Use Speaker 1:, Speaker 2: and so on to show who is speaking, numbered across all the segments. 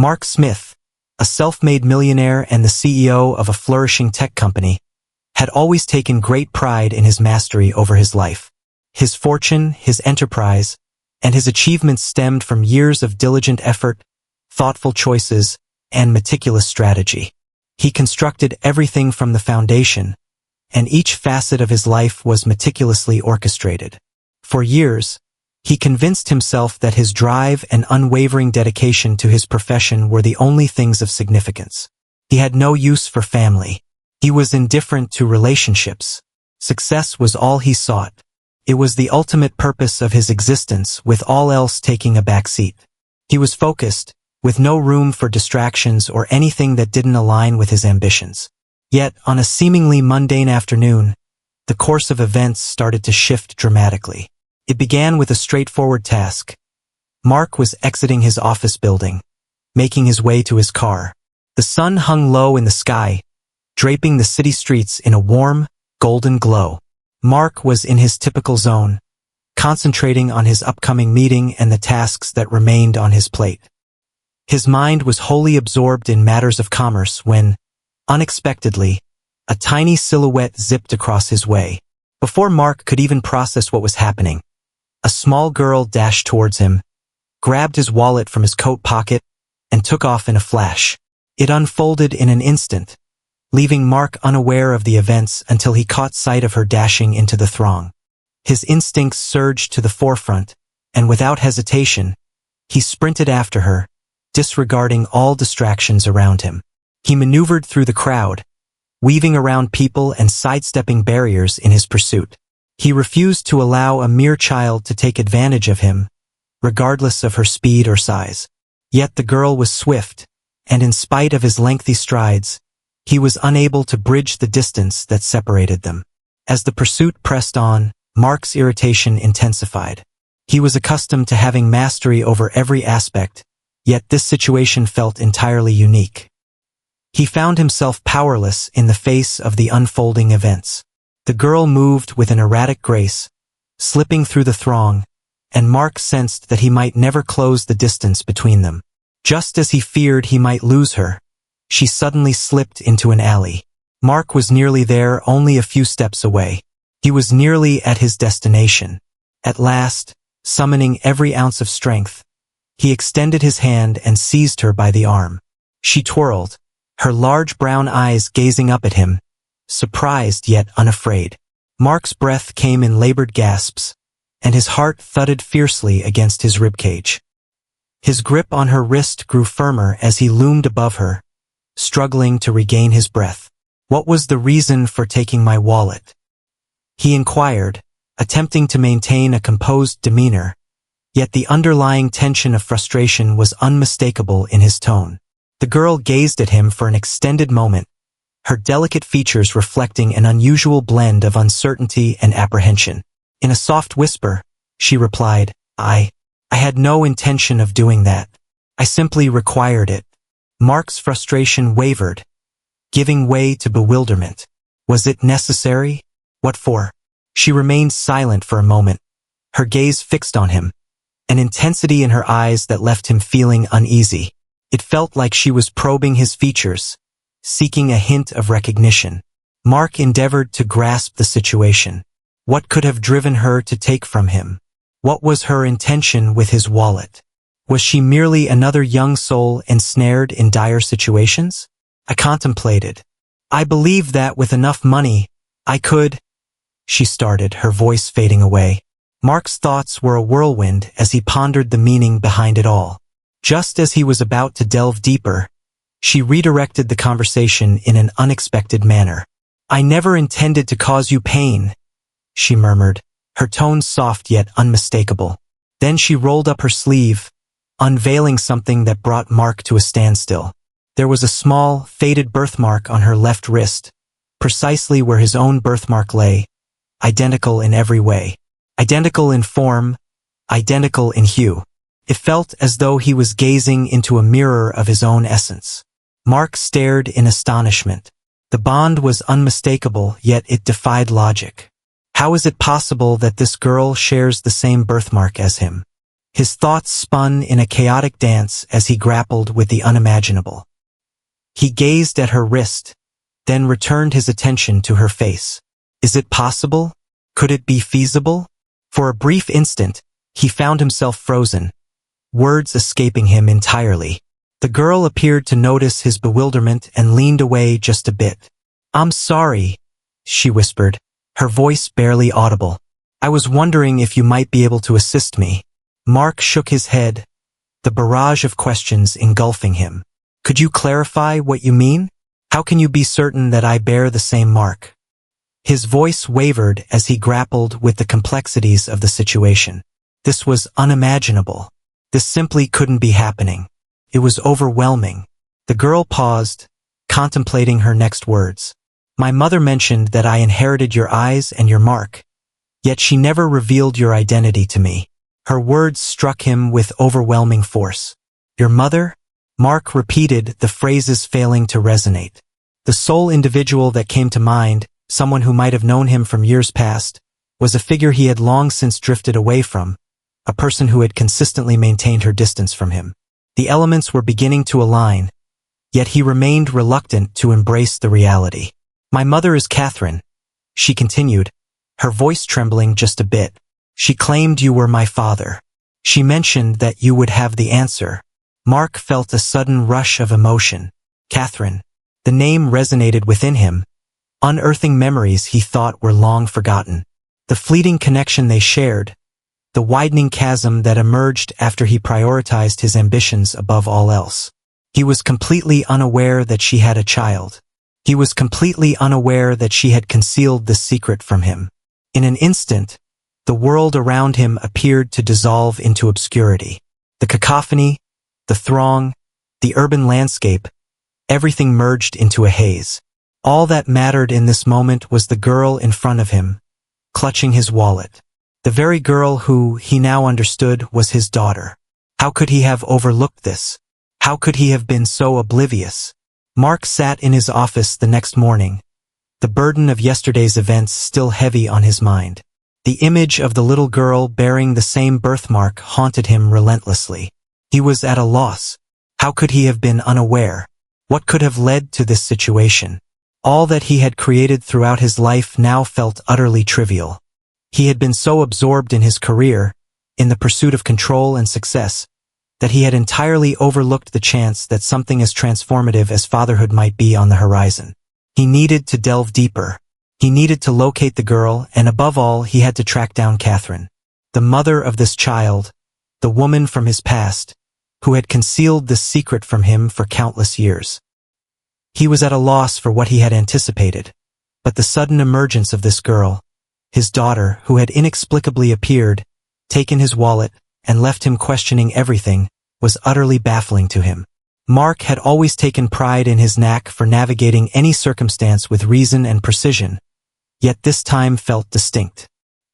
Speaker 1: Mark Smith, a self-made millionaire and the CEO of a flourishing tech company, had always taken great pride in his mastery over his life. His fortune, his enterprise, and his achievements stemmed from years of diligent effort, thoughtful choices, and meticulous strategy. He constructed everything from the foundation, and each facet of his life was meticulously orchestrated. For years, he convinced himself that his drive and unwavering dedication to his profession were the only things of significance. He had no use for family. He was indifferent to relationships. Success was all he sought. It was the ultimate purpose of his existence, with all else taking a back seat. He was focused, with no room for distractions or anything that didn't align with his ambitions. Yet, on a seemingly mundane afternoon, the course of events started to shift dramatically. It began with a straightforward task. Mark was exiting his office building, making his way to his car. The sun hung low in the sky, draping the city streets in a warm, golden glow. Mark was in his typical zone, concentrating on his upcoming meeting and the tasks that remained on his plate. His mind was wholly absorbed in matters of commerce when, unexpectedly, a tiny silhouette zipped across his way. Before Mark could even process what was happening, a small girl dashed towards him, grabbed his wallet from his coat pocket, and took off in a flash. It unfolded in an instant, leaving Mark unaware of the events until he caught sight of her dashing into the throng. His instincts surged to the forefront, and without hesitation, he sprinted after her, disregarding all distractions around him. He maneuvered through the crowd, weaving around people and sidestepping barriers in his pursuit. He refused to allow a mere child to take advantage of him, regardless of her speed or size. Yet the girl was swift, and in spite of his lengthy strides, he was unable to bridge the distance that separated them. As the pursuit pressed on, Mark's irritation intensified. He was accustomed to having mastery over every aspect, yet this situation felt entirely unique. He found himself powerless in the face of the unfolding events. The girl moved with an erratic grace, slipping through the throng, and Mark sensed that he might never close the distance between them. Just as he feared he might lose her, she suddenly slipped into an alley. Mark was nearly there, only a few steps away. He was nearly at his destination. At last, summoning every ounce of strength, he extended his hand and seized her by the arm. She twirled, her large brown eyes gazing up at him, surprised yet unafraid. Mark's breath came in labored gasps, and his heart thudded fiercely against his ribcage. His grip on her wrist grew firmer as he loomed above her, struggling to regain his breath. "What was the reason for taking my wallet?" he inquired, attempting to maintain a composed demeanor, yet the underlying tension of frustration was unmistakable in his tone. The girl gazed at him for an extended moment, her delicate features reflecting an unusual blend of uncertainty and apprehension. In a soft whisper, she replied, I had no intention of doing that. I simply required it." Mark's frustration wavered, giving way to bewilderment. Was it necessary? What for? She remained silent for a moment, her gaze fixed on him, an intensity in her eyes that left him feeling uneasy. It felt like she was probing his features, seeking a hint of recognition. Mark endeavored to grasp the situation. What could have driven her to take from him? What was her intention with his wallet? Was she merely another young soul ensnared in dire situations? I contemplated. "I believe that with enough money, I could," she started, her voice fading away. Mark's thoughts were a whirlwind as he pondered the meaning behind it all. Just as he was about to delve deeper, she redirected the conversation in an unexpected manner. "I never intended to cause you pain," she murmured, her tone soft yet unmistakable. Then she rolled up her sleeve, unveiling something that brought Mark to a standstill. There was a small, faded birthmark on her left wrist, precisely where his own birthmark lay, identical in every way. Identical in form, identical in hue. It felt as though he was gazing into a mirror of his own essence. Mark stared in astonishment. The bond was unmistakable, yet it defied logic. How is it possible that this girl shares the same birthmark as him? His thoughts spun in a chaotic dance as he grappled with the unimaginable. He gazed at her wrist, then returned his attention to her face. Is it possible? Could it be feasible? For a brief instant, he found himself frozen, words escaping him entirely. The girl appeared to notice his bewilderment and leaned away just a bit. "I'm sorry," she whispered, her voice barely audible. "I was wondering if you might be able to assist me." Mark shook his head, the barrage of questions engulfing him. "Could you clarify what you mean? How can you be certain that I bear the same mark?" His voice wavered as he grappled with the complexities of the situation. This was unimaginable. This simply couldn't be happening. It was overwhelming. The girl paused, contemplating her next words. "My mother mentioned that I inherited your eyes and your mark, yet she never revealed your identity to me." Her words struck him with overwhelming force. "Your mother?" Mark repeated, the phrases failing to resonate. The sole individual that came to mind, someone who might have known him from years past, was a figure he had long since drifted away from, a person who had consistently maintained her distance from him. The elements were beginning to align, yet he remained reluctant to embrace the reality. "My mother is Catherine," she continued, her voice trembling just a bit. "She claimed you were my father. She mentioned that you would have the answer." Mark felt a sudden rush of emotion. Catherine. The name resonated within him, unearthing memories he thought were long forgotten. The fleeting connection they shared, the widening chasm that emerged after he prioritized his ambitions above all else. He was completely unaware that she had a child. He was completely unaware that she had concealed this secret from him. In an instant, the world around him appeared to dissolve into obscurity. The cacophony, the throng, the urban landscape, everything merged into a haze. All that mattered in this moment was the girl in front of him, clutching his wallet. The very girl who, he now understood, was his daughter. How could he have overlooked this? How could he have been so oblivious? Mark sat in his office the next morning, the burden of yesterday's events still heavy on his mind. The image of the little girl bearing the same birthmark haunted him relentlessly. He was at a loss. How could he have been unaware? What could have led to this situation? All that he had created throughout his life now felt utterly trivial. He had been so absorbed in his career, in the pursuit of control and success, that he had entirely overlooked the chance that something as transformative as fatherhood might be on the horizon. He needed to delve deeper. He needed to locate the girl, and above all, he had to track down Catherine, the mother of this child, the woman from his past, who had concealed this secret from him for countless years. He was at a loss for what he had anticipated, but the sudden emergence of this girl, his daughter, who had inexplicably appeared, taken his wallet, and left him questioning everything, was utterly baffling to him. Mark had always taken pride in his knack for navigating any circumstance with reason and precision, yet this time felt distinct.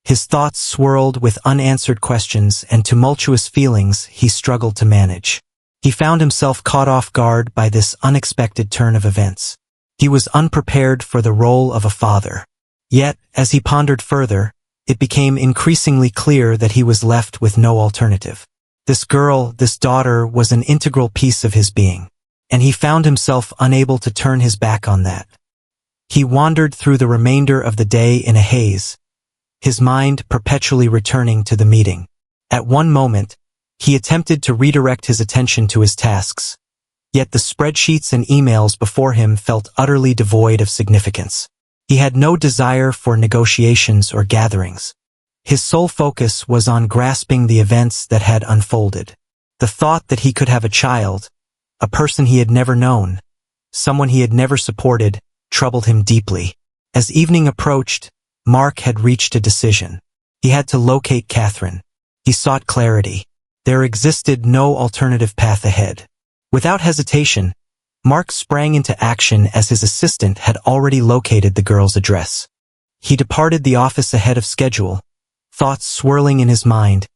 Speaker 1: His thoughts swirled with unanswered questions and tumultuous feelings he struggled to manage. He found himself caught off guard by this unexpected turn of events. He was unprepared for the role of a father. Yet, as he pondered further, it became increasingly clear that he was left with no alternative. This girl, this daughter, was an integral piece of his being, and he found himself unable to turn his back on that. He wandered through the remainder of the day in a haze, his mind perpetually returning to the meeting. At one moment, he attempted to redirect his attention to his tasks, yet the spreadsheets and emails before him felt utterly devoid of significance. He had no desire for negotiations or gatherings. His sole focus was on grasping the events that had unfolded. The thought that he could have a child, a person he had never known, someone he had never supported, troubled him deeply. As evening approached, Mark had reached a decision. He had to locate Catherine. He sought clarity. There existed no alternative path ahead. Without hesitation, Mark sprang into action as his assistant had already located the girl's address. He departed the office ahead of schedule, thoughts swirling in his mind,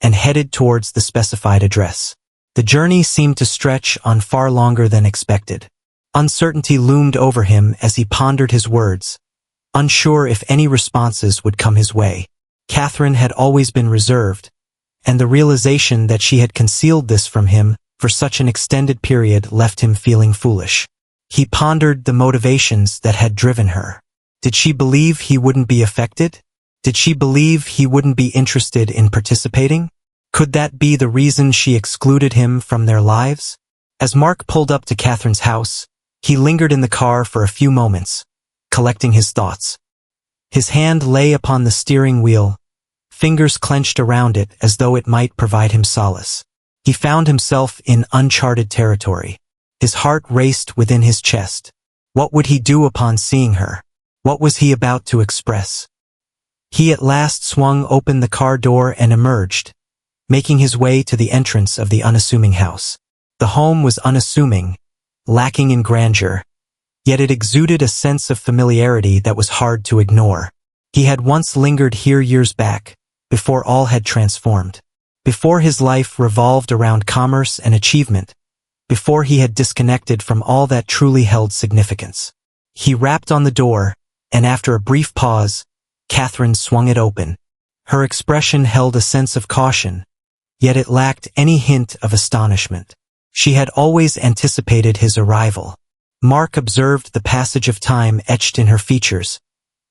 Speaker 1: and headed towards the specified address. The journey seemed to stretch on far longer than expected. Uncertainty loomed over him as he pondered his words, unsure if any responses would come his way. Catherine had always been reserved, and the realization that she had concealed this from him for such an extended period left him feeling foolish. He pondered the motivations that had driven her. Did she believe he wouldn't be affected? Did she believe he wouldn't be interested in participating? Could that be the reason she excluded him from their lives? As Mark pulled up to Catherine's house, he lingered in the car for a few moments, collecting his thoughts. His hand lay upon the steering wheel, fingers clenched around it as though it might provide him solace. He found himself in uncharted territory. His heart raced within his chest. What would he do upon seeing her? What was he about to express? He at last swung open the car door and emerged, making his way to the entrance of the unassuming house. The home was unassuming, lacking in grandeur, yet it exuded a sense of familiarity that was hard to ignore. He had once lingered here years back, before all had transformed. Before his life revolved around commerce and achievement, before he had disconnected from all that truly held significance. He rapped on the door, and after a brief pause, Catherine swung it open. Her expression held a sense of caution, yet it lacked any hint of astonishment. She had always anticipated his arrival. Mark observed the passage of time etched in her features,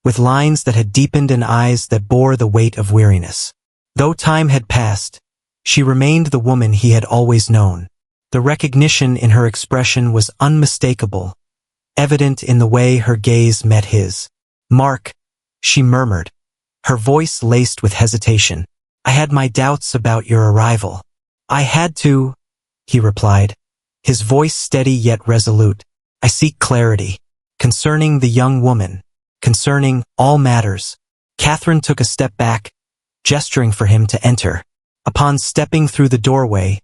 Speaker 1: with lines that had deepened and eyes that bore the weight of weariness. Though time had passed, she remained the woman he had always known. The recognition in her expression was unmistakable, evident in the way her gaze met his. "Mark," she murmured, her voice laced with hesitation. "I had my doubts about your arrival." "I had to," he replied, his voice steady yet resolute. "I seek clarity. Concerning the young woman. Concerning all matters." Catherine took a step back, gesturing for him to enter. Upon stepping through the doorway,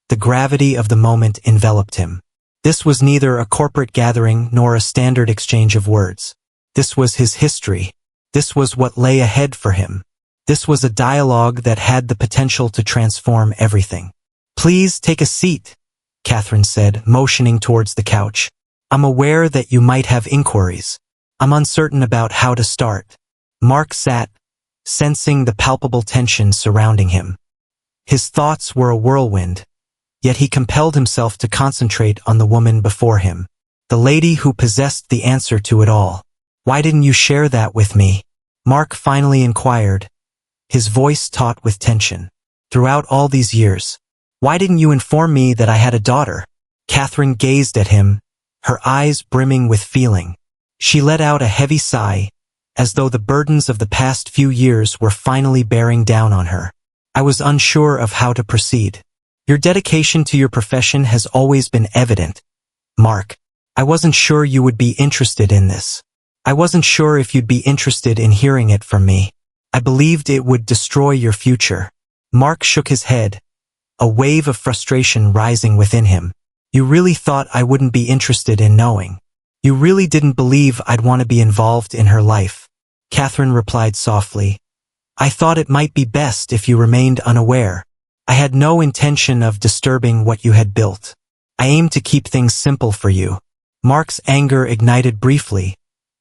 Speaker 1: the gravity of the moment enveloped him. This was neither a corporate gathering nor a standard exchange of words. This was his history. This was what lay ahead for him. This was a dialogue that had the potential to transform everything. "Please take a seat," Catherine said, motioning towards the couch. "I'm aware that you might have inquiries. I'm uncertain about how to start." Mark sat, sensing the palpable tension surrounding him. His thoughts were a whirlwind, yet he compelled himself to concentrate on the woman before him, the lady who possessed the answer to it all. "Why didn't you share that with me?" Mark finally inquired, his voice taut with tension. "Throughout all these years, why didn't you inform me that I had a daughter?" Catherine gazed at him, her eyes brimming with feeling. She let out a heavy sigh, as though the burdens of the past few years were finally bearing down on her. "I was unsure of how to proceed. Your dedication to your profession has always been evident, Mark. I wasn't sure you would be interested in this. I wasn't sure if you'd be interested in hearing it from me. I believed it would destroy your future." Mark shook his head, a wave of frustration rising within him. "You really thought I wouldn't be interested in knowing? You really didn't believe I'd want to be involved in her life?" Catherine replied softly. "I thought it might be best if you remained unaware. I had no intention of disturbing what you had built. I aimed to keep things simple for you." Mark's anger ignited briefly,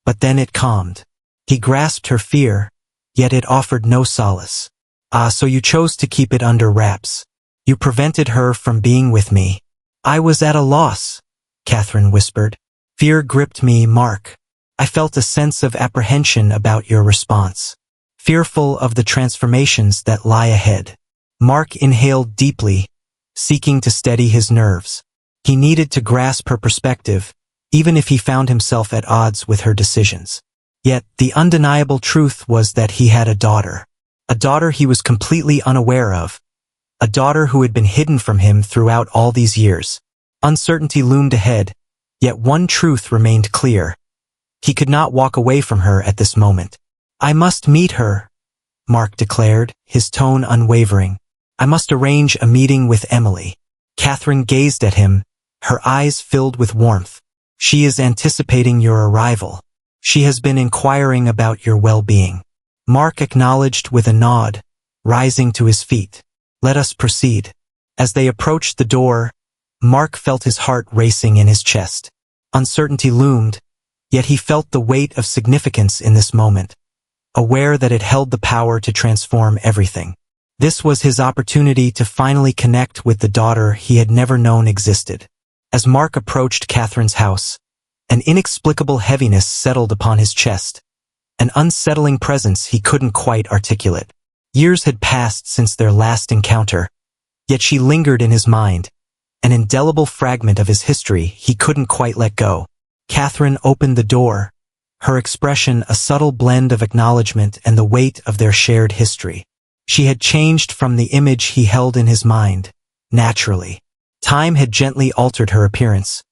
Speaker 1: but then it calmed. He grasped her fear, yet it offered no solace. "Ah, so you chose to keep it under wraps. You prevented her from being with me." "I was at a loss," Catherine whispered. "Fear gripped me, Mark. I felt a sense of apprehension about your response. Fearful of the transformations that lie ahead." Mark inhaled deeply, seeking to steady his nerves. He needed to grasp her perspective, even if he found himself at odds with her decisions. Yet, the undeniable truth was that he had a daughter. A daughter he was completely unaware of. A daughter who had been hidden from him throughout all these years. Uncertainty loomed ahead, yet one truth remained clear. He could not walk away from her at this moment. "I must meet her," Mark declared, his tone unwavering. "I must arrange a meeting with Emily." Catherine gazed at him, her eyes filled with warmth. "She is anticipating your arrival. She has been inquiring about your well-being." Mark acknowledged with a nod, rising to his feet. "Let us proceed." As they approached the door, Mark felt his heart racing in his chest. Uncertainty loomed, yet he felt the weight of significance in this moment, aware that it held the power to transform everything. This was his opportunity to finally connect with the daughter he had never known existed. As Mark approached Catherine's house, an inexplicable heaviness settled upon his chest, an unsettling presence he couldn't quite articulate. Years had passed since their last encounter, yet she lingered in his mind, an indelible fragment of his history he couldn't quite let go. Catherine opened the door, her expression a subtle blend of acknowledgement and the weight of their shared history. She had changed from the image he held in his mind, naturally. Time had gently altered her appearance,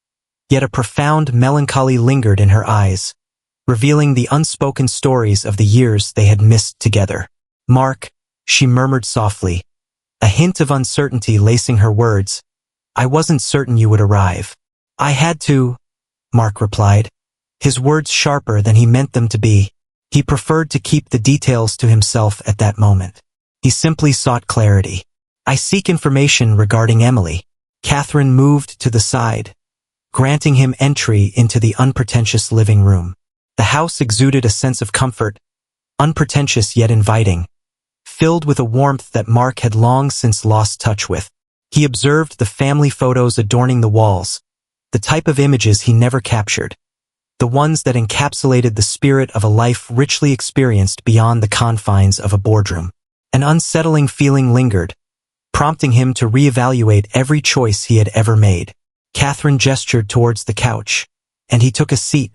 Speaker 1: yet a profound melancholy lingered in her eyes, revealing the unspoken stories of the years they had missed together. "Mark," she murmured softly, a hint of uncertainty lacing her words, "I wasn't certain you would arrive." "I had to," Mark replied, his words sharper than he meant them to be. He preferred to keep the details to himself at that moment. He simply sought clarity. "I seek information regarding Emily." Catherine moved to the side, granting him entry into the unpretentious living room. The house exuded a sense of comfort, unpretentious yet inviting, filled with a warmth that Mark had long since lost touch with. He observed the family photos adorning the walls, the type of images he never captured, the ones that encapsulated the spirit of a life richly experienced beyond the confines of a boardroom. An unsettling feeling lingered, prompting him to reevaluate every choice he had ever made. Catherine gestured towards the couch, and he took a seat,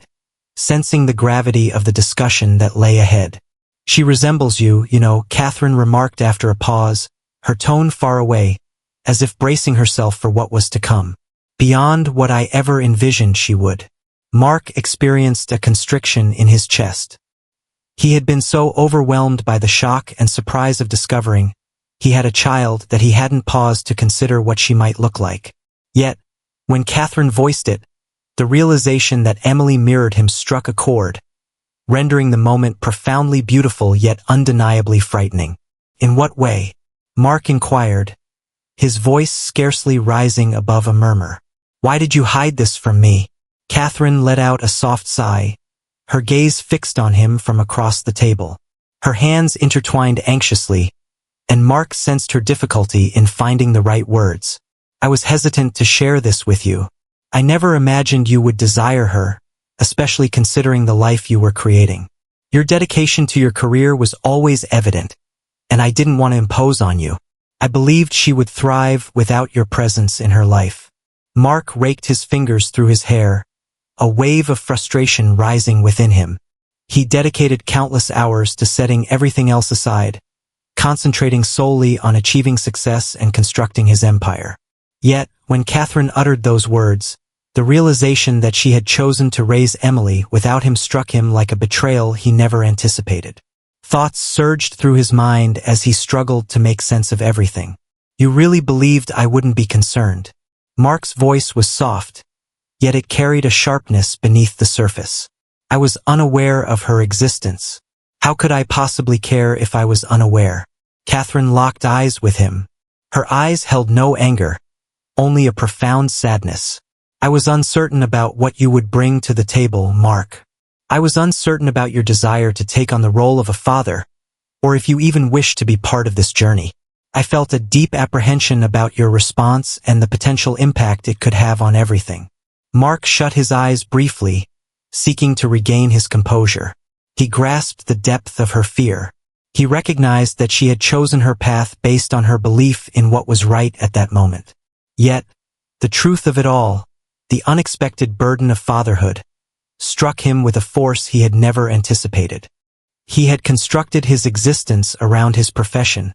Speaker 1: sensing the gravity of the discussion that lay ahead. "She resembles you, Catherine remarked after a pause, her tone far away, as if bracing herself for what was to come. "Beyond what I ever envisioned she would." Mark experienced a constriction in his chest. He had been so overwhelmed by the shock and surprise of discovering he had a child that he hadn't paused to consider what she might look like. Yet, when Catherine voiced it, the realization that Emily mirrored him struck a chord, rendering the moment profoundly beautiful yet undeniably frightening. "In what way?" Mark inquired, his voice scarcely rising above a murmur. "Why did you hide this from me?" Catherine let out a soft sigh, her gaze fixed on him from across the table. Her hands intertwined anxiously, and Mark sensed her difficulty in finding the right words. "I was hesitant to share this with you. I never imagined you would desire her, especially considering the life you were creating. Your dedication to your career was always evident, and I didn't want to impose on you. I believed she would thrive without your presence in her life." Mark raked his fingers through his hair, a wave of frustration rising within him. He dedicated countless hours to setting everything else aside, concentrating solely on achieving success and constructing his empire. Yet, when Catherine uttered those words, the realization that she had chosen to raise Emily without him struck him like a betrayal he never anticipated. Thoughts surged through his mind as he struggled to make sense of everything. "You really believed I wouldn't be concerned?" Mark's voice was soft, yet it carried a sharpness beneath the surface. "I was unaware of her existence. How could I possibly care if I was unaware?" Catherine locked eyes with him. Her eyes held no anger, only a profound sadness. "I was uncertain about what you would bring to the table, Mark. I was uncertain about your desire to take on the role of a father, or if you even wished to be part of this journey. I felt a deep apprehension about your response and the potential impact it could have on everything." Mark shut his eyes briefly, seeking to regain his composure. He grasped the depth of her fear. He recognized that she had chosen her path based on her belief in what was right at that moment. Yet, the truth of it all, the unexpected burden of fatherhood, struck him with a force he had never anticipated. He had constructed his existence around his profession,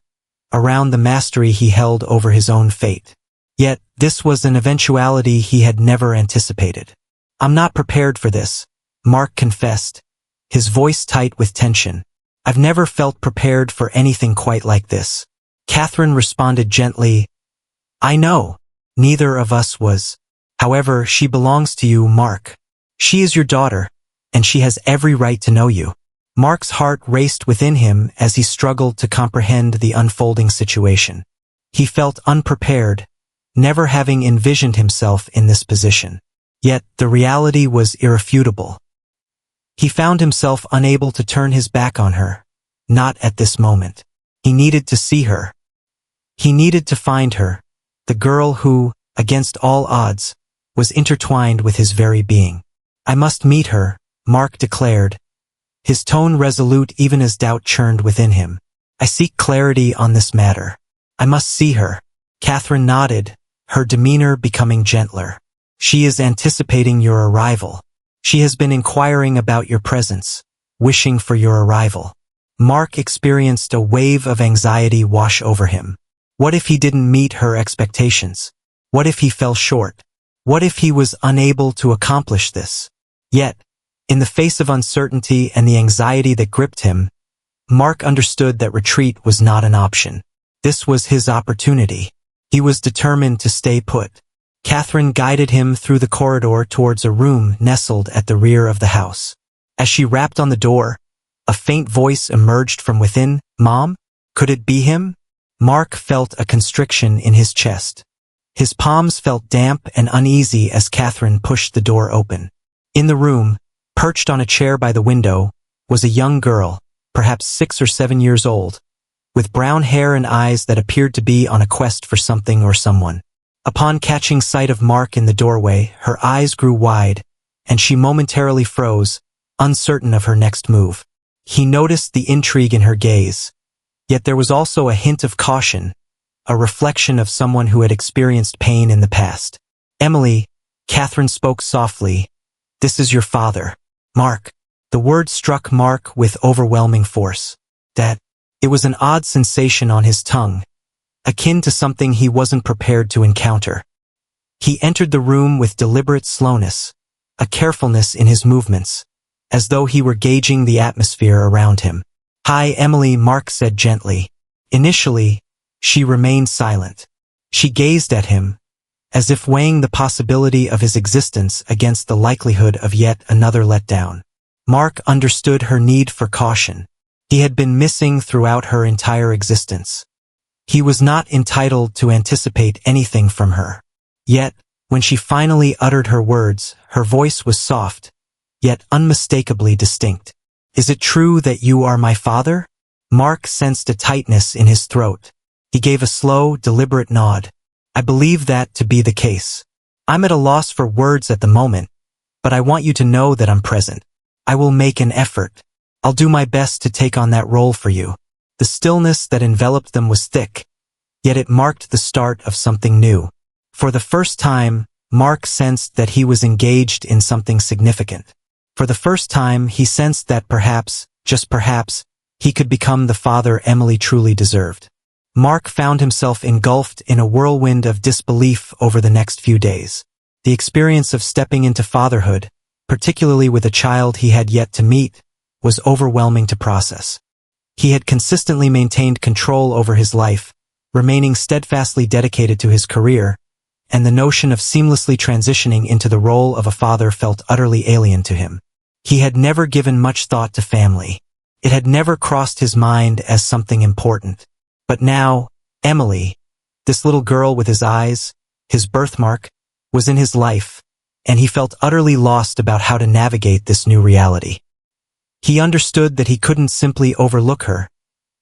Speaker 1: around the mastery he held over his own fate. Yet, this was an eventuality he had never anticipated. "I'm not prepared for this," Mark confessed, his voice tight with tension. "I've never felt prepared for anything quite like this." Catherine responded gently, "I know, neither of us was. However, she belongs to you, Mark. She is your daughter, and she has every right to know you." Mark's heart raced within him as he struggled to comprehend the unfolding situation. He felt unprepared, never having envisioned himself in this position. Yet the reality was irrefutable. He found himself unable to turn his back on her, not at this moment. He needed to see her, He needed to find her, the girl who, against all odds, was intertwined with his very being. I must meet her, Mark declared, his tone resolute even as doubt churned within him. I seek clarity on this matter. I must see her. Catherine nodded, her demeanor becoming gentler. She is anticipating your arrival. She has been inquiring about your presence, wishing for your arrival. Mark experienced a wave of anxiety wash over him. What if he didn't meet her expectations? What if he fell short? What if he was unable to accomplish this? Yet, in the face of uncertainty and the anxiety that gripped him, Mark understood that retreat was not an option. This was his opportunity. He was determined to stay put. Catherine guided him through the corridor towards a room nestled at the rear of the house. As she rapped on the door, a faint voice emerged from within. Mom? Could it be him? Mark felt a constriction in his chest. His palms felt damp and uneasy as Catherine pushed the door open. In the room, perched on a chair by the window, was a young girl, perhaps 6 or 7 years old, with brown hair and eyes that appeared to be on a quest for something or someone. Upon catching sight of Mark in the doorway, her eyes grew wide, and she momentarily froze, uncertain of her next move. He noticed the intrigue in her gaze, yet there was also a hint of caution, a reflection of someone who had experienced pain in the past. Emily, Catherine spoke softly, this is your father, Mark. The word struck Mark with overwhelming force. It was an odd sensation on his tongue, akin to something he wasn't prepared to encounter. He entered the room with deliberate slowness, a carefulness in his movements, as though he were gauging the atmosphere around him. Hi, Emily, Mark said gently. Initially, she remained silent. She gazed at him, as if weighing the possibility of his existence against the likelihood of yet another letdown. Mark understood her need for caution. He had been missing throughout her entire existence. He was not entitled to anticipate anything from her. Yet, when she finally uttered her words, her voice was soft, yet unmistakably distinct. Is it true that you are my father? Mark sensed a tightness in his throat. He gave a slow, deliberate nod. I believe that to be the case. I'm at a loss for words at the moment, but I want you to know that I'm present. I will make an effort. I'll do my best to take on that role for you. The stillness that enveloped them was thick, yet it marked the start of something new. For the first time, Mark sensed that he was engaged in something significant. For the first time, he sensed that perhaps, just perhaps, he could become the father Emily truly deserved. Mark found himself engulfed in a whirlwind of disbelief over the next few days. The experience of stepping into fatherhood, particularly with a child he had yet to meet, was overwhelming to process. He had consistently maintained control over his life, remaining steadfastly dedicated to his career, and the notion of seamlessly transitioning into the role of a father felt utterly alien to him. He had never given much thought to family. It had never crossed his mind as something important. But now, Emily, this little girl with his eyes, his birthmark, was in his life, and he felt utterly lost about how to navigate this new reality. He understood that he couldn't simply overlook her,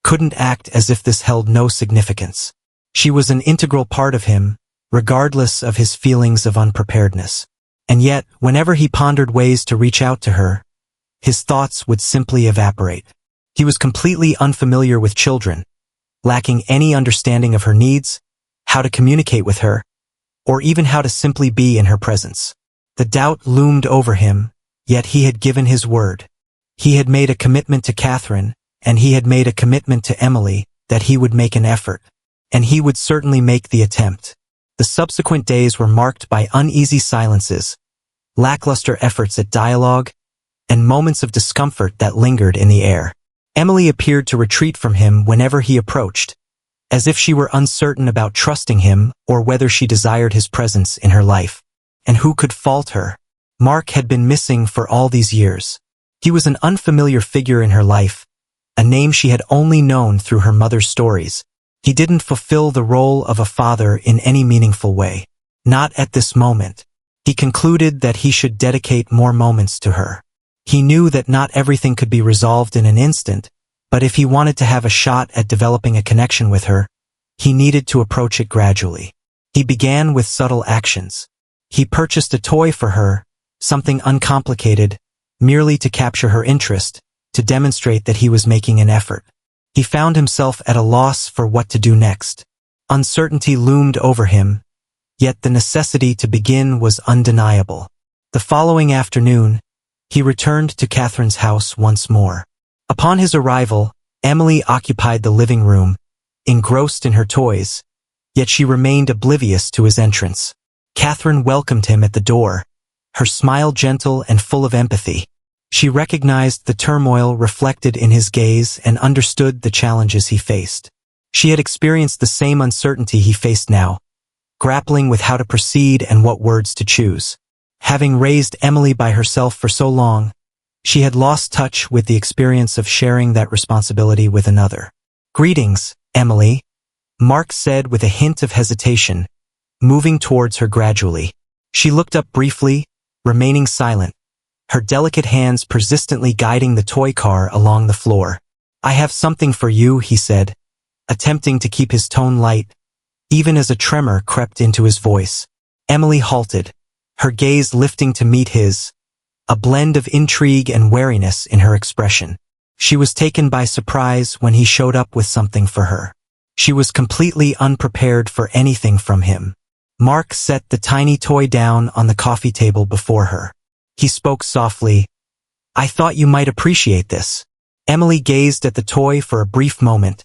Speaker 1: couldn't act as if this held no significance. She was an integral part of him, regardless of his feelings of unpreparedness. And yet, whenever he pondered ways to reach out to her, his thoughts would simply evaporate. He was completely unfamiliar with children, lacking any understanding of her needs, how to communicate with her, or even how to simply be in her presence. The doubt loomed over him, yet he had given his word. He had made a commitment to Catherine, and he had made a commitment to Emily that he would make an effort, and he would certainly make the attempt. The subsequent days were marked by uneasy silences, lackluster efforts at dialogue, and moments of discomfort that lingered in the air. Emily appeared to retreat from him whenever he approached, as if she were uncertain about trusting him or whether she desired his presence in her life. And who could fault her? Mark had been missing for all these years. He was an unfamiliar figure in her life, a name she had only known through her mother's stories. He didn't fulfill the role of a father in any meaningful way. Not at this moment. He concluded that he should dedicate more moments to her. He knew that not everything could be resolved in an instant, but if he wanted to have a shot at developing a connection with her, He needed to approach it gradually. He began with subtle actions. He purchased a toy for her, something uncomplicated, merely to capture her interest, to demonstrate that he was making an effort. He found himself at a loss for what to do next. Uncertainty loomed over him, yet the necessity to begin was undeniable. The following afternoon, he returned to Catherine's house once more. Upon his arrival, Emily occupied the living room, engrossed in her toys, yet she remained oblivious to his entrance. Catherine welcomed him at the door, her smile gentle and full of empathy. She recognized the turmoil reflected in his gaze and understood the challenges he faced. She had experienced the same uncertainty he faced now, grappling with how to proceed and what words to choose. Having raised Emily by herself for so long, she had lost touch with the experience of sharing that responsibility with another. "Greetings, Emily," Mark said with a hint of hesitation, moving towards her gradually. She looked up briefly, remaining silent, her delicate hands persistently guiding the toy car along the floor. "I have something for you," he said, attempting to keep his tone light, even as a tremor crept into his voice. Emily halted, her gaze lifting to meet his, a blend of intrigue and wariness in her expression. She was taken by surprise when he showed up with something for her. She was completely unprepared for anything from him. Mark set the tiny toy down on the coffee table before her. He spoke softly, "I thought you might appreciate this." Emily gazed at the toy for a brief moment,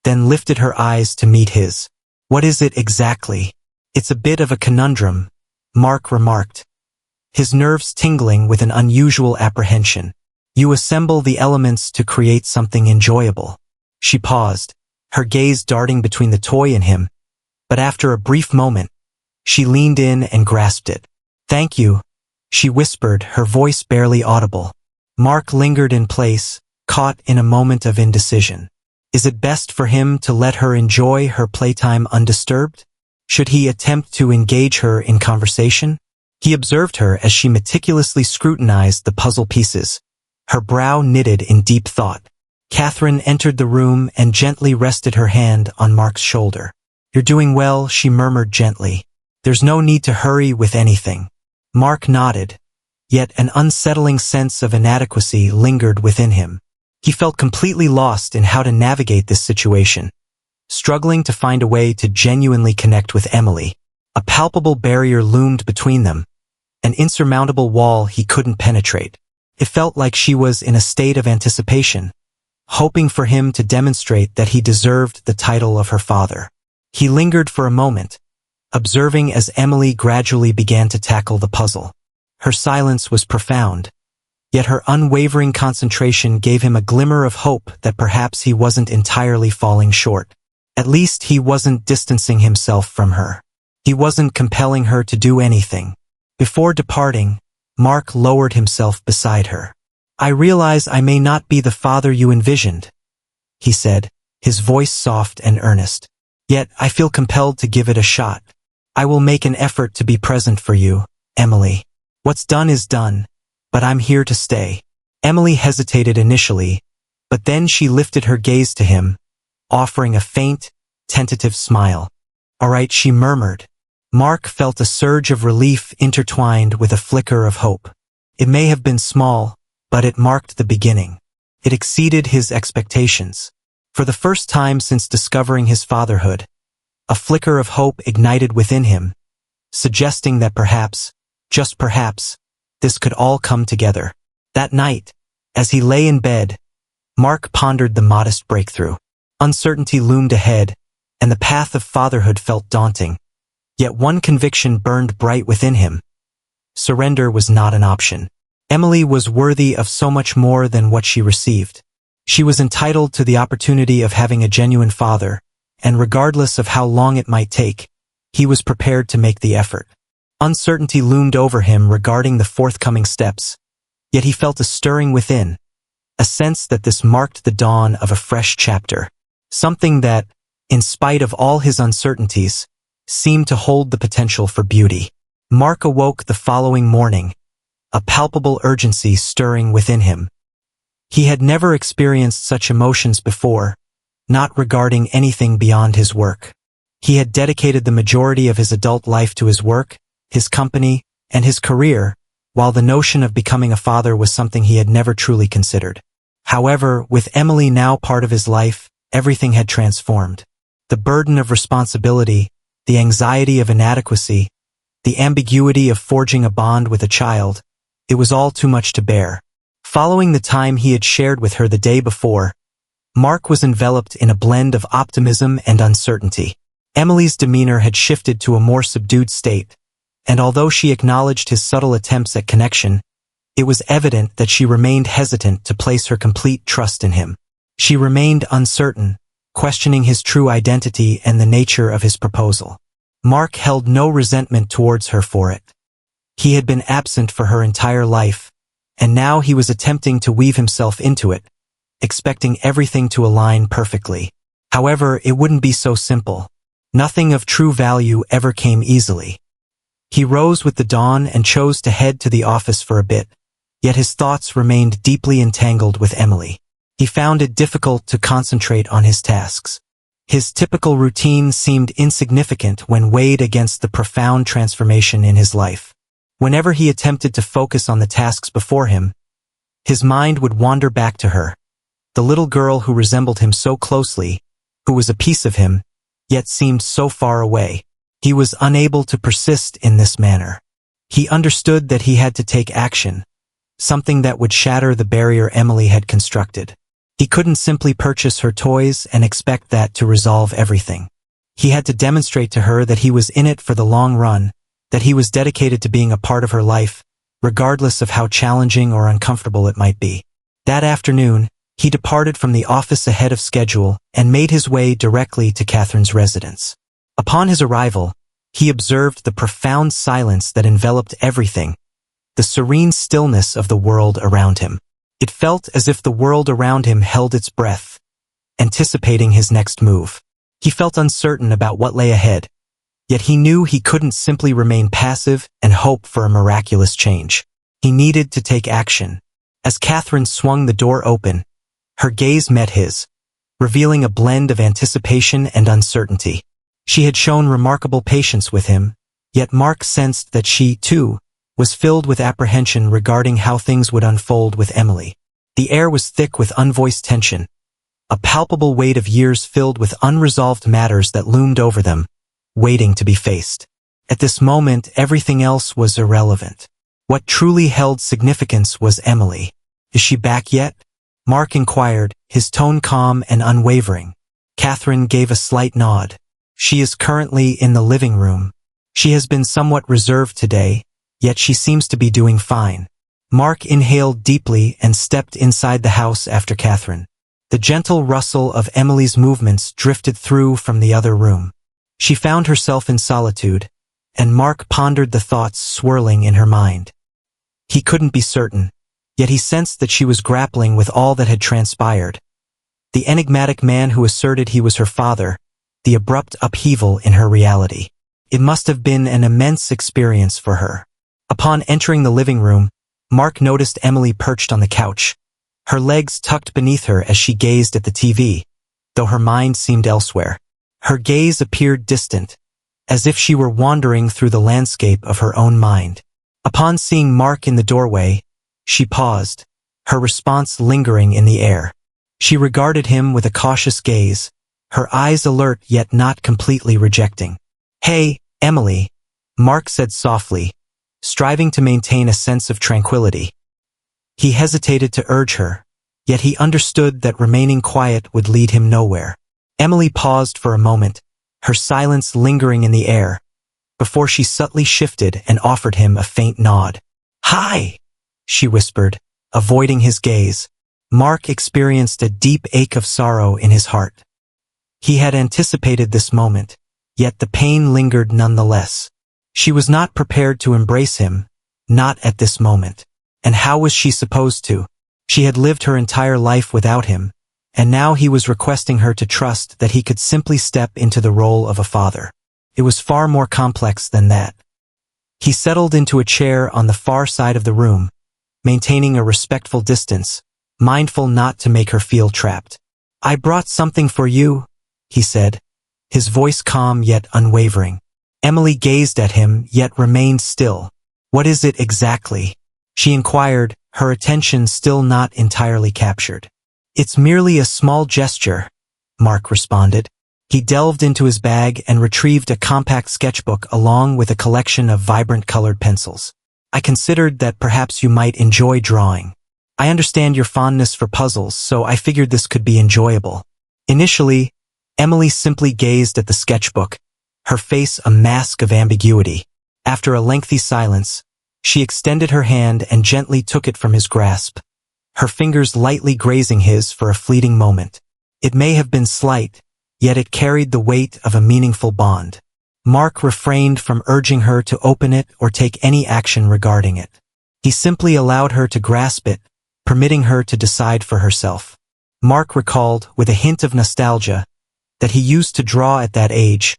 Speaker 1: then lifted her eyes to meet his. "What is it exactly?" "It's a bit of a conundrum," Mark remarked, his nerves tingling with an unusual apprehension. "You assemble the elements to create something enjoyable." She paused, her gaze darting between the toy and him, but after a brief moment, she leaned in and grasped it. "Thank you," she whispered, her voice barely audible. Mark lingered in place, caught in a moment of indecision. Is it best for him to let her enjoy her playtime undisturbed? Should he attempt to engage her in conversation? He observed her as she meticulously scrutinized the puzzle pieces, her brow knitted in deep thought. Catherine entered the room and gently rested her hand on Mark's shoulder. "You're doing well," she murmured gently. "There's no need to hurry with anything." Mark nodded, yet an unsettling sense of inadequacy lingered within him. He felt completely lost in how to navigate this situation, struggling to find a way to genuinely connect with Emily. A palpable barrier loomed between them, an insurmountable wall he couldn't penetrate. It felt like she was in a state of anticipation, hoping for him to demonstrate that he deserved the title of her father. He lingered for a moment, observing as Emily gradually began to tackle the puzzle. Her silence was profound, yet her unwavering concentration gave him a glimmer of hope that perhaps he wasn't entirely falling short. At least he wasn't distancing himself from her. He wasn't compelling her to do anything. Before departing, Mark lowered himself beside her. "I realize I may not be the father you envisioned," he said, his voice soft and earnest. "Yet I feel compelled to give it a shot. I will make an effort to be present for you, Emily. What's done is done, but I'm here to stay." Emily hesitated initially, but then she lifted her gaze to him, offering a faint, tentative smile. "All right," she murmured. Mark felt a surge of relief intertwined with a flicker of hope. It may have been small, but it marked the beginning. It exceeded his expectations. For the first time since discovering his fatherhood, a flicker of hope ignited within him, suggesting that perhaps, just perhaps, this could all come together. That night, as he lay in bed, Mark pondered the modest breakthrough. Uncertainty loomed ahead, and the path of fatherhood felt daunting. Yet one conviction burned bright within him. Surrender was not an option. Emily was worthy of so much more than what she received. She was entitled to the opportunity of having a genuine father, and regardless of how long it might take, he was prepared to make the effort. Uncertainty loomed over him regarding the forthcoming steps, yet he felt a stirring within, a sense that this marked the dawn of a fresh chapter, something that, in spite of all his uncertainties, seemed to hold the potential for beauty. Mark awoke the following morning, a palpable urgency stirring within him. He had never experienced such emotions before, not regarding anything beyond his work. He had dedicated the majority of his adult life to his work, his company, and his career, while the notion of becoming a father was something he had never truly considered. However, with Emily now part of his life, everything had transformed. The burden of responsibility, the anxiety of inadequacy, the ambiguity of forging a bond with a child, it was all too much to bear. Following the time he had shared with her the day before, Mark was enveloped in a blend of optimism and uncertainty. Emily's demeanor had shifted to a more subdued state, and although she acknowledged his subtle attempts at connection, it was evident that she remained hesitant to place her complete trust in him. She remained uncertain, questioning his true identity and the nature of his proposal. Mark held no resentment towards her for it. He had been absent for her entire life, and now he was attempting to weave himself into it, expecting everything to align perfectly. However, it wouldn't be so simple. Nothing of true value ever came easily. He rose with the dawn and chose to head to the office for a bit, yet his thoughts remained deeply entangled with Emily. He found it difficult to concentrate on his tasks. His typical routine seemed insignificant when weighed against the profound transformation in his life. Whenever he attempted to focus on the tasks before him, his mind would wander back to her, the little girl who resembled him so closely, who was a piece of him, yet seemed so far away. He was unable to persist in this manner. He understood that he had to take action, something that would shatter the barrier Emily had constructed. He couldn't simply purchase her toys and expect that to resolve everything. He had to demonstrate to her that he was in it for the long run, that he was dedicated to being a part of her life, regardless of how challenging or uncomfortable it might be. That afternoon, he departed from the office ahead of schedule and made his way directly to Catherine's residence. Upon his arrival, he observed the profound silence that enveloped everything, the serene stillness of the world around him. It felt as if the world around him held its breath, anticipating his next move. He felt uncertain about what lay ahead, yet he knew he couldn't simply remain passive and hope for a miraculous change. He needed to take action. As Catherine swung the door open, her gaze met his, revealing a blend of anticipation and uncertainty. She had shown remarkable patience with him, yet Mark sensed that she, too, was filled with apprehension regarding how things would unfold with Emily. The air was thick with unvoiced tension, a palpable weight of years filled with unresolved matters that loomed over them, waiting to be faced. At this moment, everything else was irrelevant. What truly held significance was Emily. "Is she back yet?" Mark inquired, his tone calm and unwavering. Catherine gave a slight nod. "She is currently in the living room. She has been somewhat reserved today, yet she seems to be doing fine." Mark inhaled deeply and stepped inside the house after Catherine. The gentle rustle of Emily's movements drifted through from the other room. She found herself in solitude, and Mark pondered the thoughts swirling in her mind. He couldn't be certain, yet he sensed that she was grappling with all that had transpired. The enigmatic man who asserted he was her father, the abrupt upheaval in her reality. It must have been an immense experience for her. Upon entering the living room, Mark noticed Emily perched on the couch, her legs tucked beneath her as she gazed at the TV, though her mind seemed elsewhere. Her gaze appeared distant, as if she were wandering through the landscape of her own mind. Upon seeing Mark in the doorway, she paused, her response lingering in the air. She regarded him with a cautious gaze, her eyes alert yet not completely rejecting. "Hey, Emily," Mark said softly, striving to maintain a sense of tranquility. He hesitated to urge her, yet he understood that remaining quiet would lead him nowhere. Emily paused for a moment, her silence lingering in the air, before she subtly shifted and offered him a faint nod. "Hi," she whispered, avoiding his gaze. Mark experienced a deep ache of sorrow in his heart. He had anticipated this moment, yet the pain lingered nonetheless. She was not prepared to embrace him, not at this moment. And how was she supposed to? She had lived her entire life without him, and now he was requesting her to trust that he could simply step into the role of a father. It was far more complex than that. He settled into a chair on the far side of the room, maintaining a respectful distance, mindful not to make her feel trapped. "I brought something for you," he said, his voice calm yet unwavering. Emily gazed at him yet remained still. "What is it exactly?" she inquired, her attention still not entirely captured. "It's merely a small gesture," Mark responded. He delved into his bag and retrieved a compact sketchbook along with a collection of vibrant colored pencils. "I considered that perhaps you might enjoy drawing. I understand your fondness for puzzles, so I figured this could be enjoyable." Initially, Emily simply gazed at the sketchbook, her face a mask of ambiguity. After a lengthy silence, she extended her hand and gently took it from his grasp, her fingers lightly grazing his for a fleeting moment. It may have been slight, yet it carried the weight of a meaningful bond. Mark refrained from urging her to open it or take any action regarding it. He simply allowed her to grasp it, permitting her to decide for herself. Mark recalled, with a hint of nostalgia, that he used to draw at that age,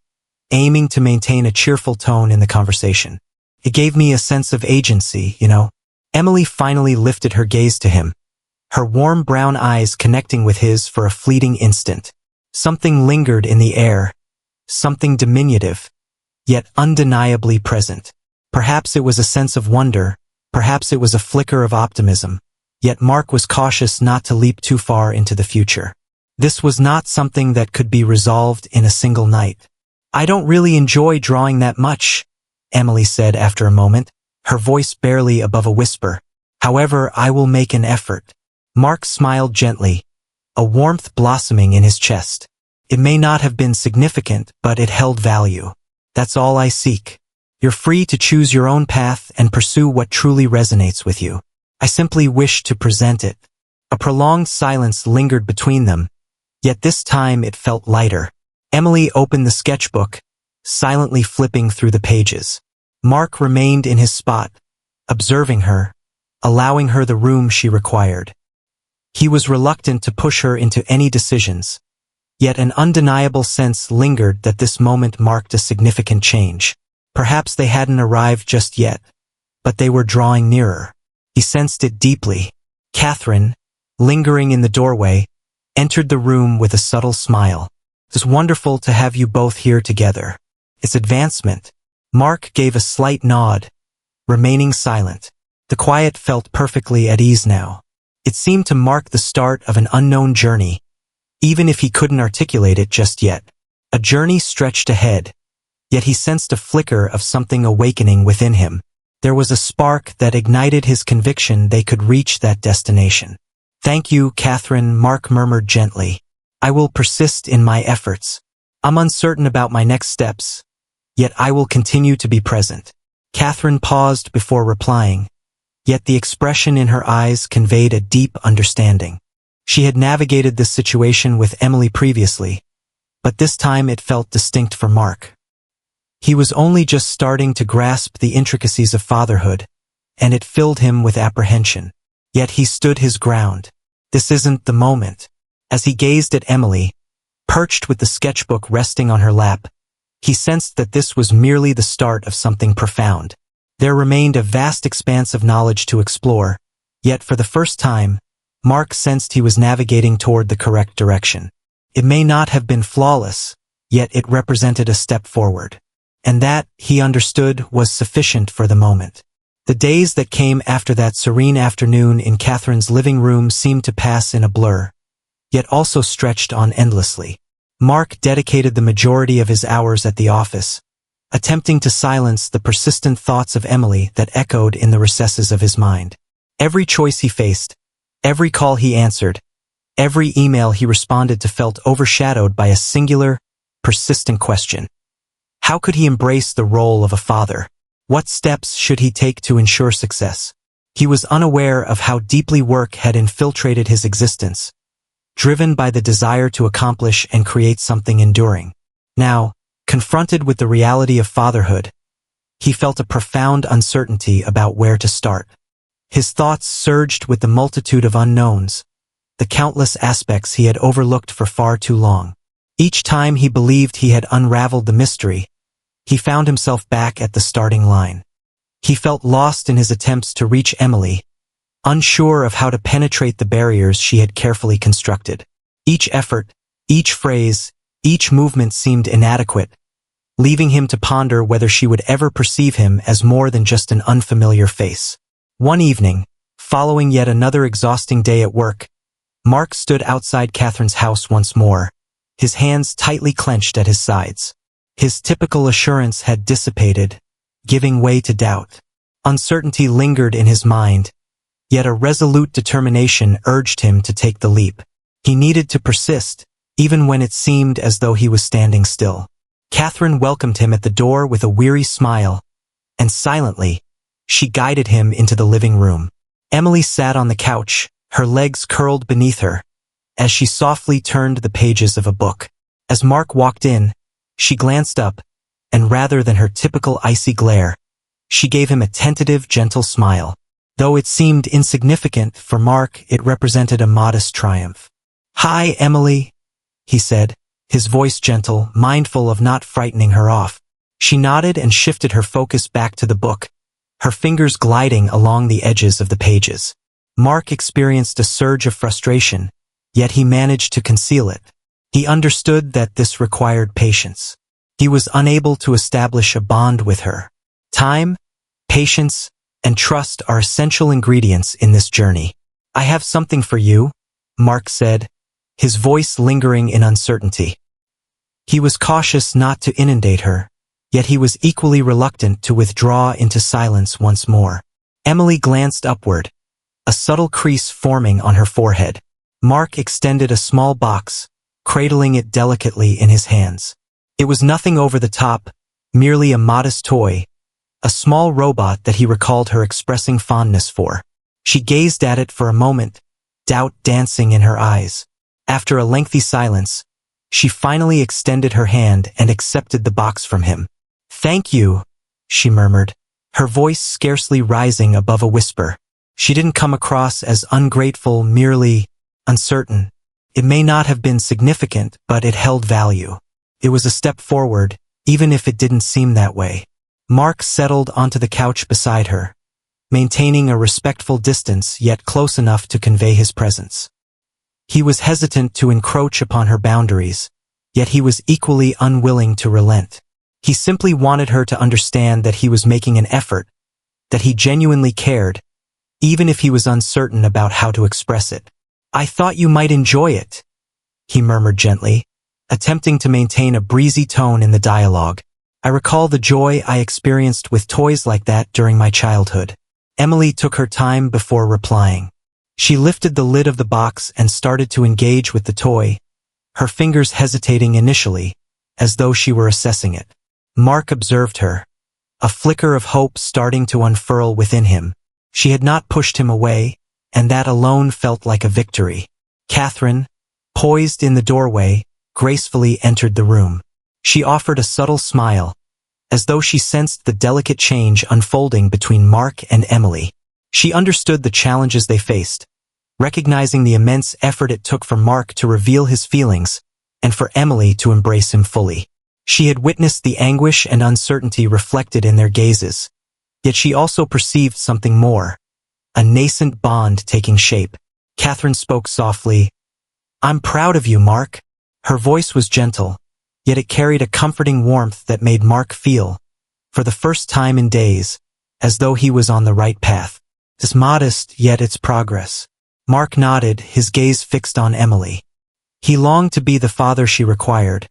Speaker 1: aiming to maintain a cheerful tone in the conversation. "It gave me a sense of agency, you know." Emily finally lifted her gaze to him, her warm brown eyes connecting with his for a fleeting instant. Something lingered in the air, something diminutive, yet undeniably present. Perhaps it was a sense of wonder, perhaps it was a flicker of optimism, yet Mark was cautious not to leap too far into the future. This was not something that could be resolved in a single night. "I don't really enjoy drawing that much," Emily said after a moment, her voice barely above a whisper. "However, I will make an effort." Mark smiled gently, a warmth blossoming in his chest. "It may not have been significant, but it held value. That's all I seek. You're free to choose your own path and pursue what truly resonates with you. I simply wish to present it." A prolonged silence lingered between them, yet this time it felt lighter. Emily opened the sketchbook, silently flipping through the pages. Mark remained in his spot, observing her, allowing her the room she required. He was reluctant to push her into any decisions, yet an undeniable sense lingered that this moment marked a significant change. Perhaps they hadn't arrived just yet, but they were drawing nearer. He sensed it deeply. Catherine, lingering in the doorway, entered the room with a subtle smile. "It's wonderful to have you both here together. It's advancement." Mark gave a slight nod, remaining silent. The quiet felt perfectly at ease now. It seemed to mark the start of an unknown journey, even if he couldn't articulate it just yet. A journey stretched ahead, yet he sensed a flicker of something awakening within him. There was a spark that ignited his conviction they could reach that destination. "Thank you, Catherine," Mark murmured gently. "I will persist in my efforts. I'm uncertain about my next steps, yet I will continue to be present." Catherine paused before replying, yet the expression in her eyes conveyed a deep understanding. She had navigated this situation with Emily previously, but this time it felt distinct for Mark. He was only just starting to grasp the intricacies of fatherhood, and it filled him with apprehension. Yet he stood his ground. This isn't the moment. As he gazed at Emily, perched with the sketchbook resting on her lap, he sensed that this was merely the start of something profound. There remained a vast expanse of knowledge to explore, yet for the first time, Mark sensed he was navigating toward the correct direction. It may not have been flawless, yet it represented a step forward. And that, he understood, was sufficient for the moment. The days that came after that serene afternoon in Catherine's living room seemed to pass in a blur, yet also stretched on endlessly. Mark dedicated the majority of his hours at the office, attempting to silence the persistent thoughts of Emily that echoed in the recesses of his mind. Every choice he faced, every call he answered, every email he responded to felt overshadowed by a singular, persistent question. How could he embrace the role of a father? What steps should he take to ensure success? He was unaware of how deeply work had infiltrated his existence, driven by the desire to accomplish and create something enduring. Now, confronted with the reality of fatherhood, he felt a profound uncertainty about where to start. His thoughts surged with the multitude of unknowns, the countless aspects he had overlooked for far too long. Each time he believed he had unraveled the mystery, he found himself back at the starting line. He felt lost in his attempts to reach Emily, unsure of how to penetrate the barriers she had carefully constructed. Each effort, each phrase, each movement seemed inadequate, leaving him to ponder whether she would ever perceive him as more than just an unfamiliar face. One evening, following yet another exhausting day at work, Mark stood outside Catherine's house once more, his hands tightly clenched at his sides. His typical assurance had dissipated, giving way to doubt. Uncertainty lingered in his mind, yet a resolute determination urged him to take the leap. He needed to persist, even when it seemed as though he was standing still. Catherine welcomed him at the door with a weary smile, and silently, she guided him into the living room. Emily sat on the couch, her legs curled beneath her, as she softly turned the pages of a book. As Mark walked in, she glanced up, and rather than her typical icy glare, she gave him a tentative, gentle smile. Though it seemed insignificant, for Mark it represented a modest triumph. "Hi, Emily," he said, his voice gentle, mindful of not frightening her off. She nodded and shifted her focus back to the book, her fingers gliding along the edges of the pages. Mark experienced a surge of frustration, yet he managed to conceal it. He understood that this required patience. He was unable to establish a bond with her. Time, patience, and trust are essential ingredients in this journey. "I have something for you," Mark said, his voice lingering in uncertainty. He was cautious not to inundate her, yet he was equally reluctant to withdraw into silence once more. Emily glanced upward, a subtle crease forming on her forehead. Mark extended a small box, cradling it delicately in his hands. It was nothing over the top, merely a modest toy, a small robot that he recalled her expressing fondness for. She gazed at it for a moment, doubt dancing in her eyes. After a lengthy silence, she finally extended her hand and accepted the box from him. "Thank you," she murmured, her voice scarcely rising above a whisper. She didn't come across as ungrateful, merely uncertain. It may not have been significant, but it held value. It was a step forward, even if it didn't seem that way. Mark settled onto the couch beside her, maintaining a respectful distance yet close enough to convey his presence. He was hesitant to encroach upon her boundaries, yet he was equally unwilling to relent. He simply wanted her to understand that he was making an effort, that he genuinely cared, even if he was uncertain about how to express it. "I thought you might enjoy it," he murmured gently, attempting to maintain a breezy tone in the dialogue. "I recall the joy I experienced with toys like that during my childhood." Emily took her time before replying. She lifted the lid of the box and started to engage with the toy, her fingers hesitating initially, as though she were assessing it. Mark observed her, a flicker of hope starting to unfurl within him. She had not pushed him away, and that alone felt like a victory. Catherine, poised in the doorway, gracefully entered the room. She offered a subtle smile, as though she sensed the delicate change unfolding between Mark and Emily. She understood the challenges they faced, recognizing the immense effort it took for Mark to reveal his feelings and for Emily to embrace him fully. She had witnessed the anguish and uncertainty reflected in their gazes, yet she also perceived something more, a nascent bond taking shape. Catherine spoke softly. "I'm proud of you, Mark." Her voice was gentle, yet it carried a comforting warmth that made Mark feel, for the first time in days, as though he was on the right path. It's modest, yet it's progress. Mark nodded, his gaze fixed on Emily. He longed to be the father she required,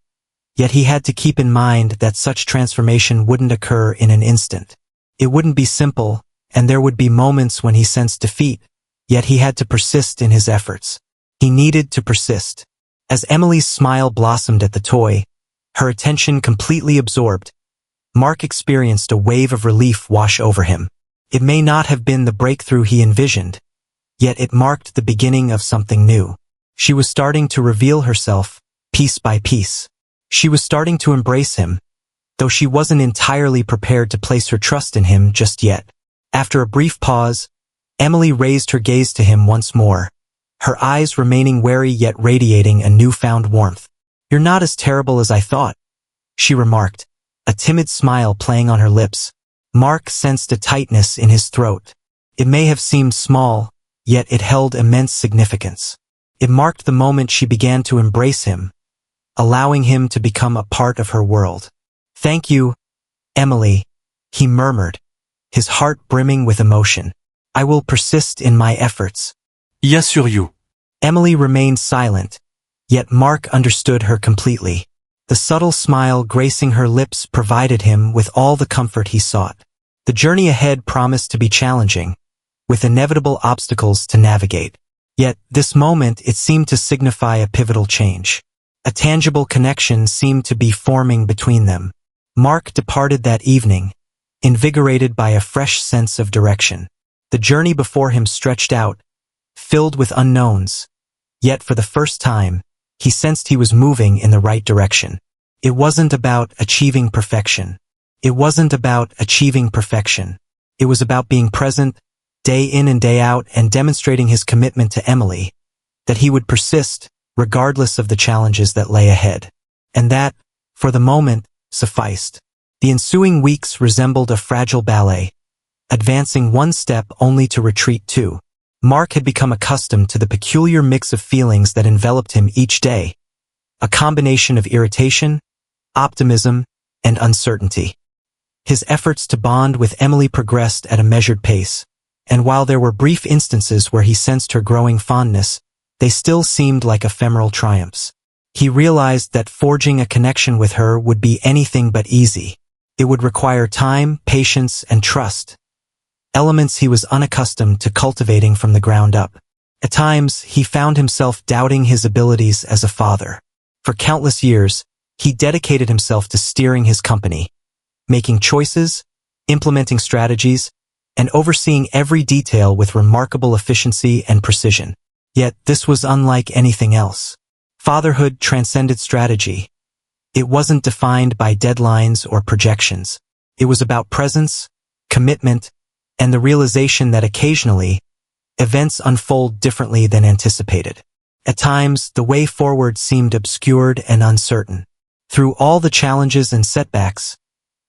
Speaker 1: yet he had to keep in mind that such transformation wouldn't occur in an instant. It wouldn't be simple, and there would be moments when he sensed defeat, yet he had to persist in his efforts. He needed to persist. As Emily's smile blossomed at the toy, her attention completely absorbed, Mark experienced a wave of relief wash over him. It may not have been the breakthrough he envisioned, yet it marked the beginning of something new. She was starting to reveal herself, piece by piece. She was starting to embrace him, though she wasn't entirely prepared to place her trust in him just yet. After a brief pause, Emily raised her gaze to him once more, her eyes remaining wary yet radiating a newfound warmth. "You're not as terrible as I thought," she remarked, a timid smile playing on her lips. Mark sensed a tightness in his throat. It may have seemed small, yet it held immense significance. It marked the moment she began to embrace him, allowing him to become a part of her world. "Thank you, Emily," he murmured, his heart brimming with emotion. "I will persist in my efforts."
Speaker 2: Y assure you.
Speaker 1: Emily remained silent, yet Mark understood her completely. The subtle smile gracing her lips provided him with all the comfort he sought. The journey ahead promised to be challenging, with inevitable obstacles to navigate. Yet, this moment it seemed to signify a pivotal change. A tangible connection seemed to be forming between them. Mark departed that evening, invigorated by a fresh sense of direction. The journey before him stretched out, filled with unknowns. Yet for the first time, he sensed he was moving in the right direction. It wasn't about achieving perfection. It wasn't about achieving perfection. It was about being present, day in and day out, and demonstrating his commitment to Emily, that he would persist, regardless of the challenges that lay ahead. And that, for the moment, sufficed. The ensuing weeks resembled a fragile ballet, advancing one step only to retreat two. Mark had become accustomed to the peculiar mix of feelings that enveloped him each day, a combination of irritation, optimism, and uncertainty. His efforts to bond with Emily progressed at a measured pace, and while there were brief instances where he sensed her growing fondness, they still seemed like ephemeral triumphs. He realized that forging a connection with her would be anything but easy. It would require time, patience, and trust, elements he was unaccustomed to cultivating from the ground up. At times, he found himself doubting his abilities as a father. For countless years, he dedicated himself to steering his company, making choices, implementing strategies, and overseeing every detail with remarkable efficiency and precision. Yet this was unlike anything else. Fatherhood transcended strategy. It wasn't defined by deadlines or projections. It was about presence, commitment, and the realization that occasionally, events unfold differently than anticipated. At times, the way forward seemed obscured and uncertain. Through all the challenges and setbacks,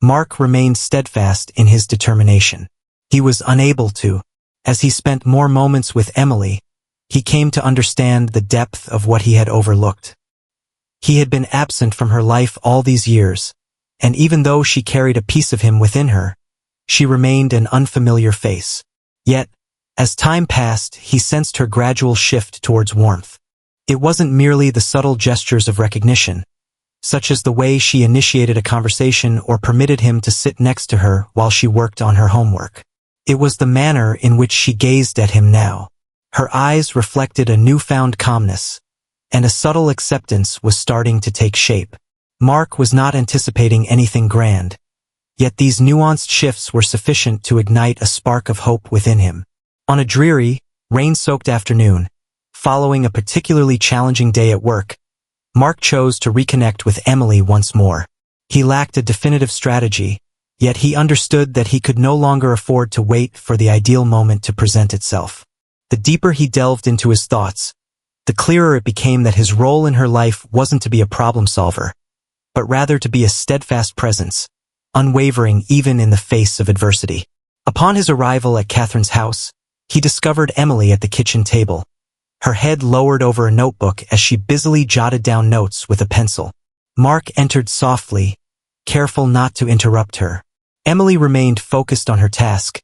Speaker 1: Mark remained steadfast in his determination. He was unable to. As he spent more moments with Emily, he came to understand the depth of what he had overlooked. He had been absent from her life all these years, and even though she carried a piece of him within her, she remained an unfamiliar face. Yet, as time passed, he sensed her gradual shift towards warmth. It wasn't merely the subtle gestures of recognition, such as the way she initiated a conversation or permitted him to sit next to her while she worked on her homework. It was the manner in which she gazed at him now. Her eyes reflected a newfound calmness, and a subtle acceptance was starting to take shape. Mark was not anticipating anything grand, yet these nuanced shifts were sufficient to ignite a spark of hope within him. On a dreary, rain-soaked afternoon, following a particularly challenging day at work, Mark chose to reconnect with Emily once more. He lacked a definitive strategy, yet he understood that he could no longer afford to wait for the ideal moment to present itself. The deeper he delved into his thoughts, the clearer it became that his role in her life wasn't to be a problem solver, but rather to be a steadfast presence, unwavering even in the face of adversity. Upon his arrival at Catherine's house, he discovered Emily at the kitchen table, her head lowered over a notebook as she busily jotted down notes with a pencil. Mark entered softly, careful not to interrupt her. Emily remained focused on her task,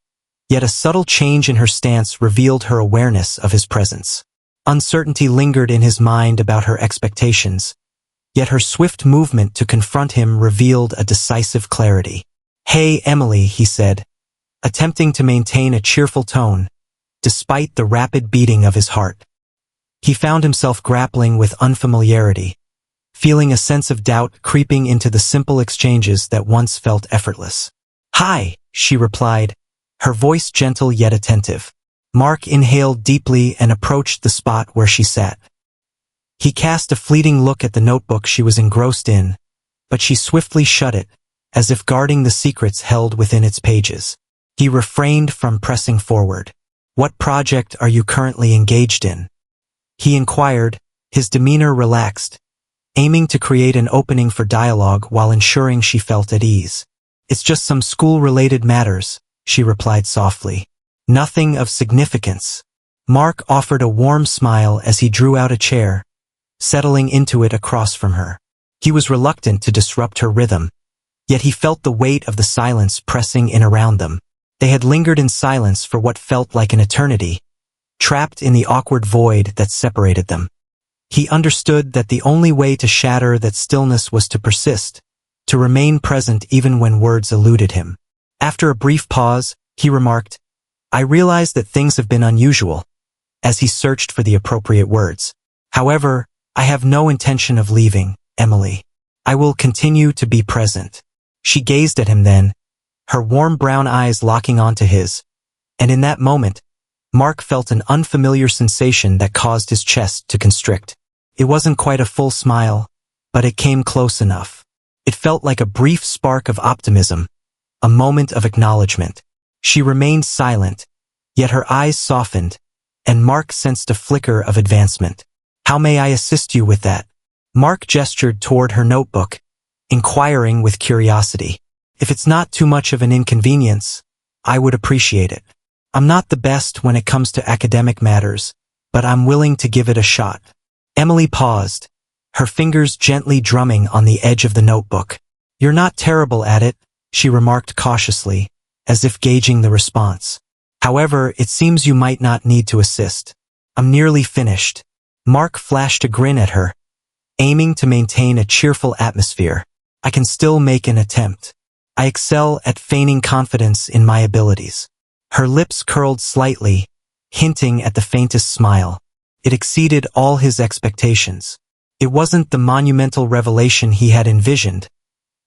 Speaker 1: yet a subtle change in her stance revealed her awareness of his presence. Uncertainty lingered in his mind about her expectations, yet her swift movement to confront him revealed a decisive clarity. "Hey, Emily," he said, attempting to maintain a cheerful tone, despite the rapid beating of his heart. He found himself grappling with unfamiliarity, feeling a sense of doubt creeping into the simple exchanges that once felt effortless. "Hi," she replied, her voice gentle yet attentive. Mark inhaled deeply and approached the spot where she sat. He cast a fleeting look at the notebook she was engrossed in, but she swiftly shut it, as if guarding the secrets held within its pages. He refrained from pressing forward. "What project are you currently engaged in?" he inquired, his demeanor relaxed, aiming to create an opening for dialogue while ensuring she felt at ease. "It's just some school-related matters," she replied softly. "Nothing of significance." Mark offered a warm smile as he drew out a chair, settling into it across from her. He was reluctant to disrupt her rhythm, yet he felt the weight of the silence pressing in around them. They had lingered in silence for what felt like an eternity, trapped in the awkward void that separated them. He understood that the only way to shatter that stillness was to persist, to remain present even when words eluded him. After a brief pause, he remarked, "I realize that things have been unusual," as he searched for the appropriate words. "However, I have no intention of leaving, Emily. I will continue to be present." She gazed at him then, her warm brown eyes locking onto his, and in that moment, Mark felt an unfamiliar sensation that caused his chest to constrict. It wasn't quite a full smile, but it came close enough. It felt like a brief spark of optimism, a moment of acknowledgement. She remained silent, yet her eyes softened, and Mark sensed a flicker of advancement. "How may I assist you with that?" Mark gestured toward her notebook, inquiring with curiosity. "If it's not too much of an inconvenience, I would appreciate it. I'm not the best when it comes to academic matters, but I'm willing to give it a shot." Emily paused, her fingers gently drumming on the edge of the notebook. "You're not terrible at it," she remarked cautiously, as if gauging the response. "However, it seems you might not need to assist. I'm nearly finished." Mark flashed a grin at her, aiming to maintain a cheerful atmosphere. "I can still make an attempt. I excel at feigning confidence in my abilities." Her lips curled slightly, hinting at the faintest smile. It exceeded all his expectations. It wasn't the monumental revelation he had envisioned,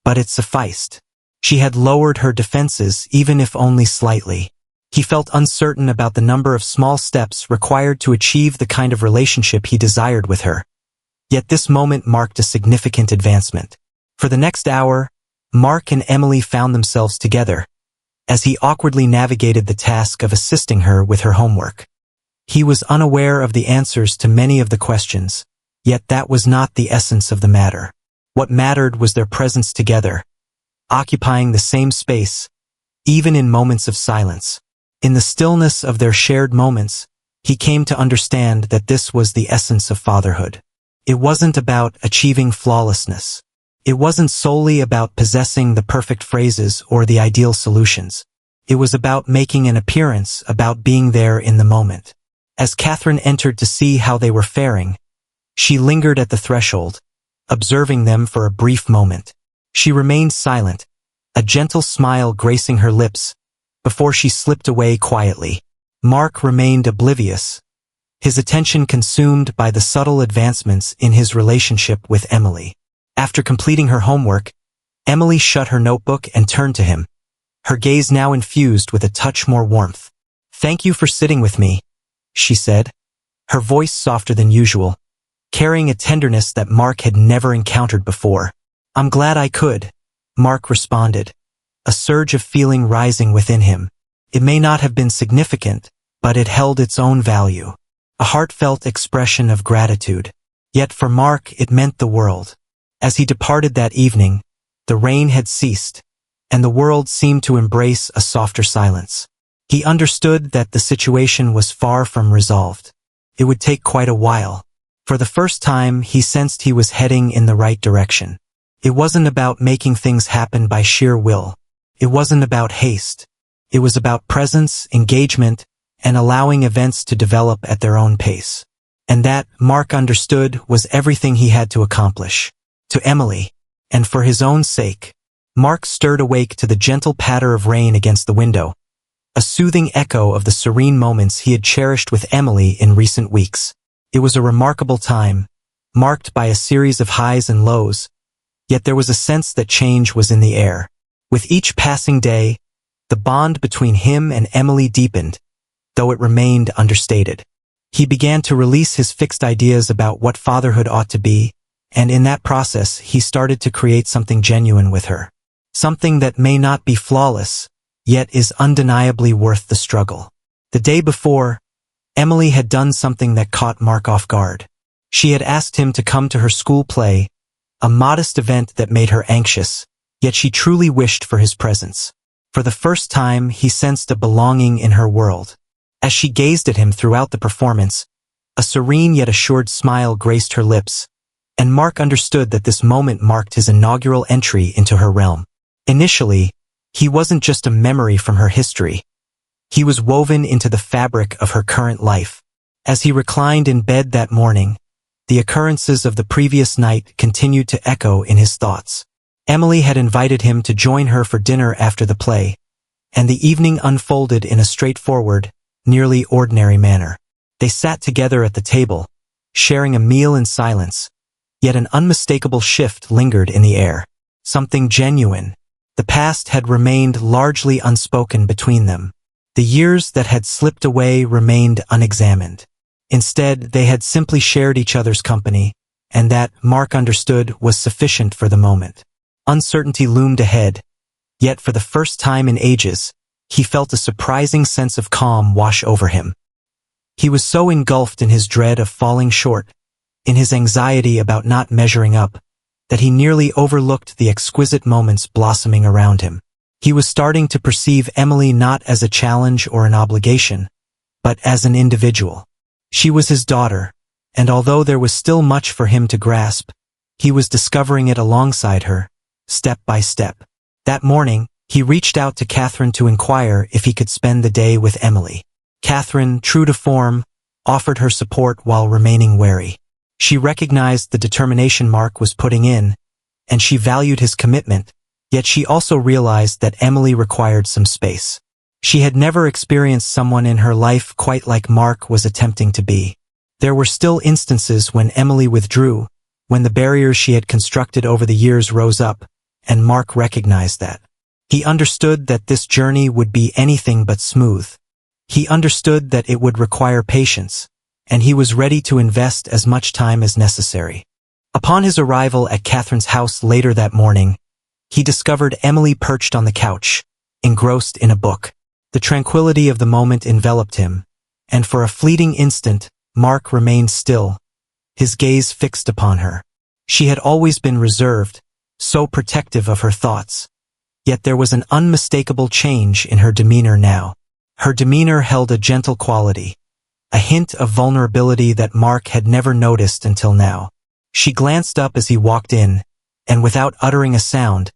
Speaker 1: but it sufficed. She had lowered her defenses, even if only slightly. He felt uncertain about the number of small steps required to achieve the kind of relationship he desired with her. Yet this moment marked a significant advancement. For the next hour, Mark and Emily found themselves together, as he awkwardly navigated the task of assisting her with her homework. He was unaware of the answers to many of the questions, yet that was not the essence of the matter. What mattered was their presence together, occupying the same space, even in moments of silence. In the stillness of their shared moments, he came to understand that this was the essence of fatherhood. It wasn't about achieving flawlessness. It wasn't solely about possessing the perfect phrases or the ideal solutions. It was about making an appearance, about being there in the moment. As Catherine entered to see how they were faring, she lingered at the threshold, observing them for a brief moment. She remained silent, a gentle smile gracing her lips, before she slipped away quietly. Mark remained oblivious, his attention consumed by the subtle advancements in his relationship with Emily. After completing her homework, Emily shut her notebook and turned to him, her gaze now infused with a touch more warmth. "Thank you for sitting with me," she said, her voice softer than usual, carrying a tenderness that Mark had never encountered before. "I'm glad I could," Mark responded, a surge of feeling rising within him. It may not have been significant, but it held its own value. A heartfelt expression of gratitude. Yet for Mark it meant the world. As he departed that evening, the rain had ceased, and the world seemed to embrace a softer silence. He understood that the situation was far from resolved. It would take quite a while. For the first time, he sensed he was heading in the right direction. It wasn't about making things happen by sheer will. It wasn't about haste. It was about presence, engagement, and allowing events to develop at their own pace. And that, Mark understood, was everything he had to accomplish. To Emily, and for his own sake. Mark stirred awake to the gentle patter of rain against the window, a soothing echo of the serene moments he had cherished with Emily in recent weeks. It was a remarkable time, marked by a series of highs and lows, yet there was a sense that change was in the air. With each passing day, the bond between him and Emily deepened, though it remained understated. He began to release his fixed ideas about what fatherhood ought to be, and in that process he started to create something genuine with her. Something that may not be flawless, yet is undeniably worth the struggle. The day before, Emily had done something that caught Mark off guard. She had asked him to come to her school play, a modest event that made her anxious, yet she truly wished for his presence. For the first time, he sensed a belonging in her world. As she gazed at him throughout the performance, a serene yet assured smile graced her lips, and Mark understood that this moment marked his inaugural entry into her realm. Initially, he wasn't just a memory from her history. He was woven into the fabric of her current life. As he reclined in bed that morning, the occurrences of the previous night continued to echo in his thoughts. Emily had invited him to join her for dinner after the play, and the evening unfolded in a straightforward, nearly ordinary manner. They sat together at the table, sharing a meal in silence, yet an unmistakable shift lingered in the air. Something genuine. The past had remained largely unspoken between them. The years that had slipped away remained unexamined. Instead, they had simply shared each other's company, and that, Mark understood, was sufficient for the moment. Uncertainty loomed ahead, yet for the first time in ages, he felt a surprising sense of calm wash over him. He was so engulfed in his dread of falling short, in his anxiety about not measuring up, that he nearly overlooked the exquisite moments blossoming around him. He was starting to perceive Emily not as a challenge or an obligation, but as an individual. She was his daughter, and although there was still much for him to grasp, he was discovering it alongside her, step by step. That morning, he reached out to Catherine to inquire if he could spend the day with Emily. Catherine, true to form, offered her support while remaining wary. She recognized the determination Mark was putting in, and she valued his commitment, yet she also realized that Emily required some space. She had never experienced someone in her life quite like Mark was attempting to be. There were still instances when Emily withdrew, when the barriers she had constructed over the years rose up, and Mark recognized that. He understood that this journey would be anything but smooth. He understood that it would require patience, and he was ready to invest as much time as necessary. Upon his arrival at Catherine's house later that morning, he discovered Emily perched on the couch, engrossed in a book. The tranquility of the moment enveloped him, and for a fleeting instant, Mark remained still, his gaze fixed upon her. She had always been reserved, so protective of her thoughts. Yet there was an unmistakable change in her demeanor now. Her demeanor held a gentle quality, a hint of vulnerability that Mark had never noticed until now. She glanced up as he walked in, and without uttering a sound,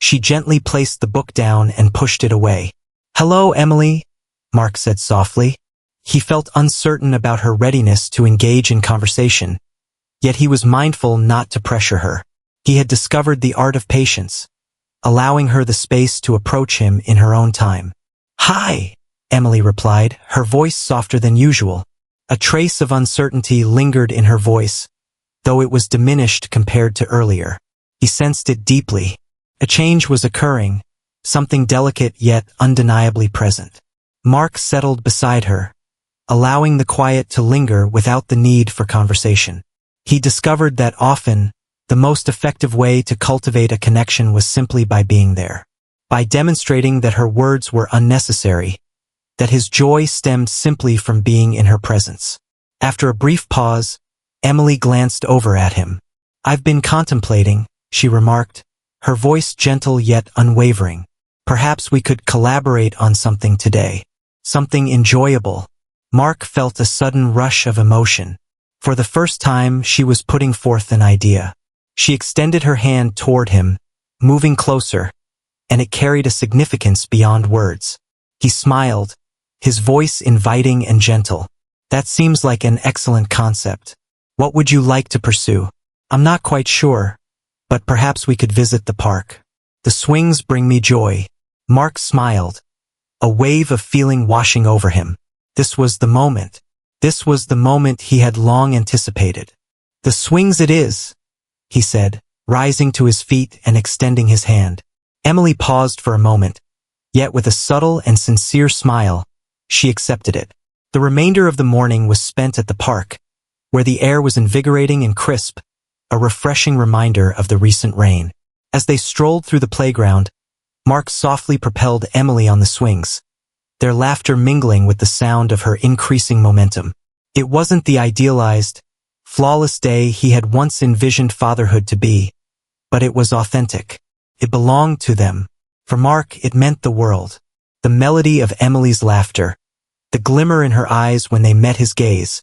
Speaker 1: she gently placed the book down and pushed it away. "Hello, Emily," Mark said softly. He felt uncertain about her readiness to engage in conversation, yet he was mindful not to pressure her. He had discovered the art of patience, allowing her the space to approach him in her own time. "Hi," Emily replied, her voice softer than usual. A trace of uncertainty lingered in her voice, though it was diminished compared to earlier. He sensed it deeply. A change was occurring, something delicate yet undeniably present. Mark settled beside her, allowing the quiet to linger without the need for conversation. He discovered that often, the most effective way to cultivate a connection was simply by being there, by demonstrating that her words were unnecessary, that his joy stemmed simply from being in her presence. After a brief pause, Emily glanced over at him. "I've been contemplating," she remarked, her voice gentle yet unwavering. "Perhaps we could collaborate on something today. Something enjoyable." Mark felt a sudden rush of emotion. For the first time, she was putting forth an idea. She extended her hand toward him, moving closer, and it carried a significance beyond words. He smiled, his voice inviting and gentle. "That seems like an excellent concept. What would you like to pursue?" "I'm not quite sure, but perhaps we could visit the park. The swings bring me joy." Mark smiled, a wave of feeling washing over him. This was the moment. This was the moment he had long anticipated. "The swings it is," he said, rising to his feet and extending his hand. Emily paused for a moment, yet with a subtle and sincere smile, she accepted it. The remainder of the morning was spent at the park, where the air was invigorating and crisp, a refreshing reminder of the recent rain. As they strolled through the playground, Mark softly propelled Emily on the swings, their laughter mingling with the sound of her increasing momentum. It wasn't the idealized, flawless day he had once envisioned fatherhood to be, but it was authentic. It belonged to them. For Mark, it meant the world. The melody of Emily's laughter, the glimmer in her eyes when they met his gaze.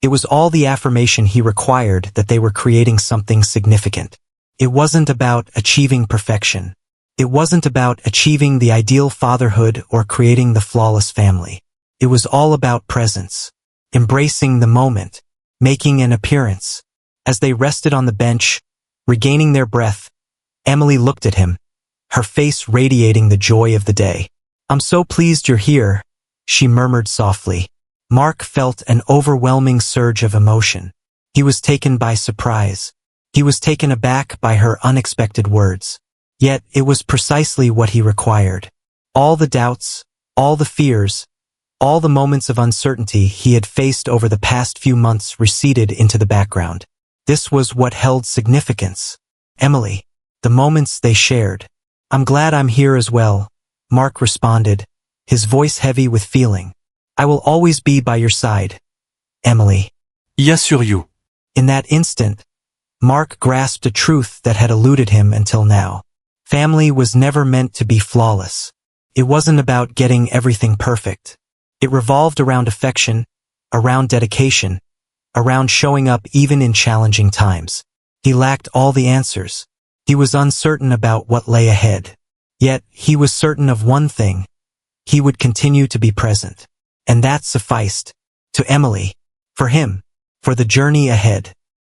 Speaker 1: It was all the affirmation he required that they were creating something significant. It wasn't about achieving perfection. It wasn't about achieving the ideal fatherhood or creating the flawless family. It was all about presence, embracing the moment, making an appearance. As they rested on the bench, regaining their breath, Emily looked at him, her face radiating the joy of the day. "I'm so pleased you're here," she murmured softly. Mark felt an overwhelming surge of emotion. He was taken by surprise. He was taken aback by her unexpected words. Yet it was precisely what he required. All the doubts, all the fears, all the moments of uncertainty he had faced over the past few months receded into the background. This was what held significance. Emily, the moments they shared. "I'm glad I'm here as well," Mark responded, his voice heavy with feeling. "I will always be by your side, Emily."
Speaker 2: Y assure you.
Speaker 1: In that instant, Mark grasped a truth that had eluded him until now. Family was never meant to be flawless. It wasn't about getting everything perfect. It revolved around affection, around dedication, around showing up even in challenging times. He lacked all the answers. He was uncertain about what lay ahead. Yet, he was certain of one thing. He would continue to be present. And that sufficed. To Emily. For him. For the journey ahead.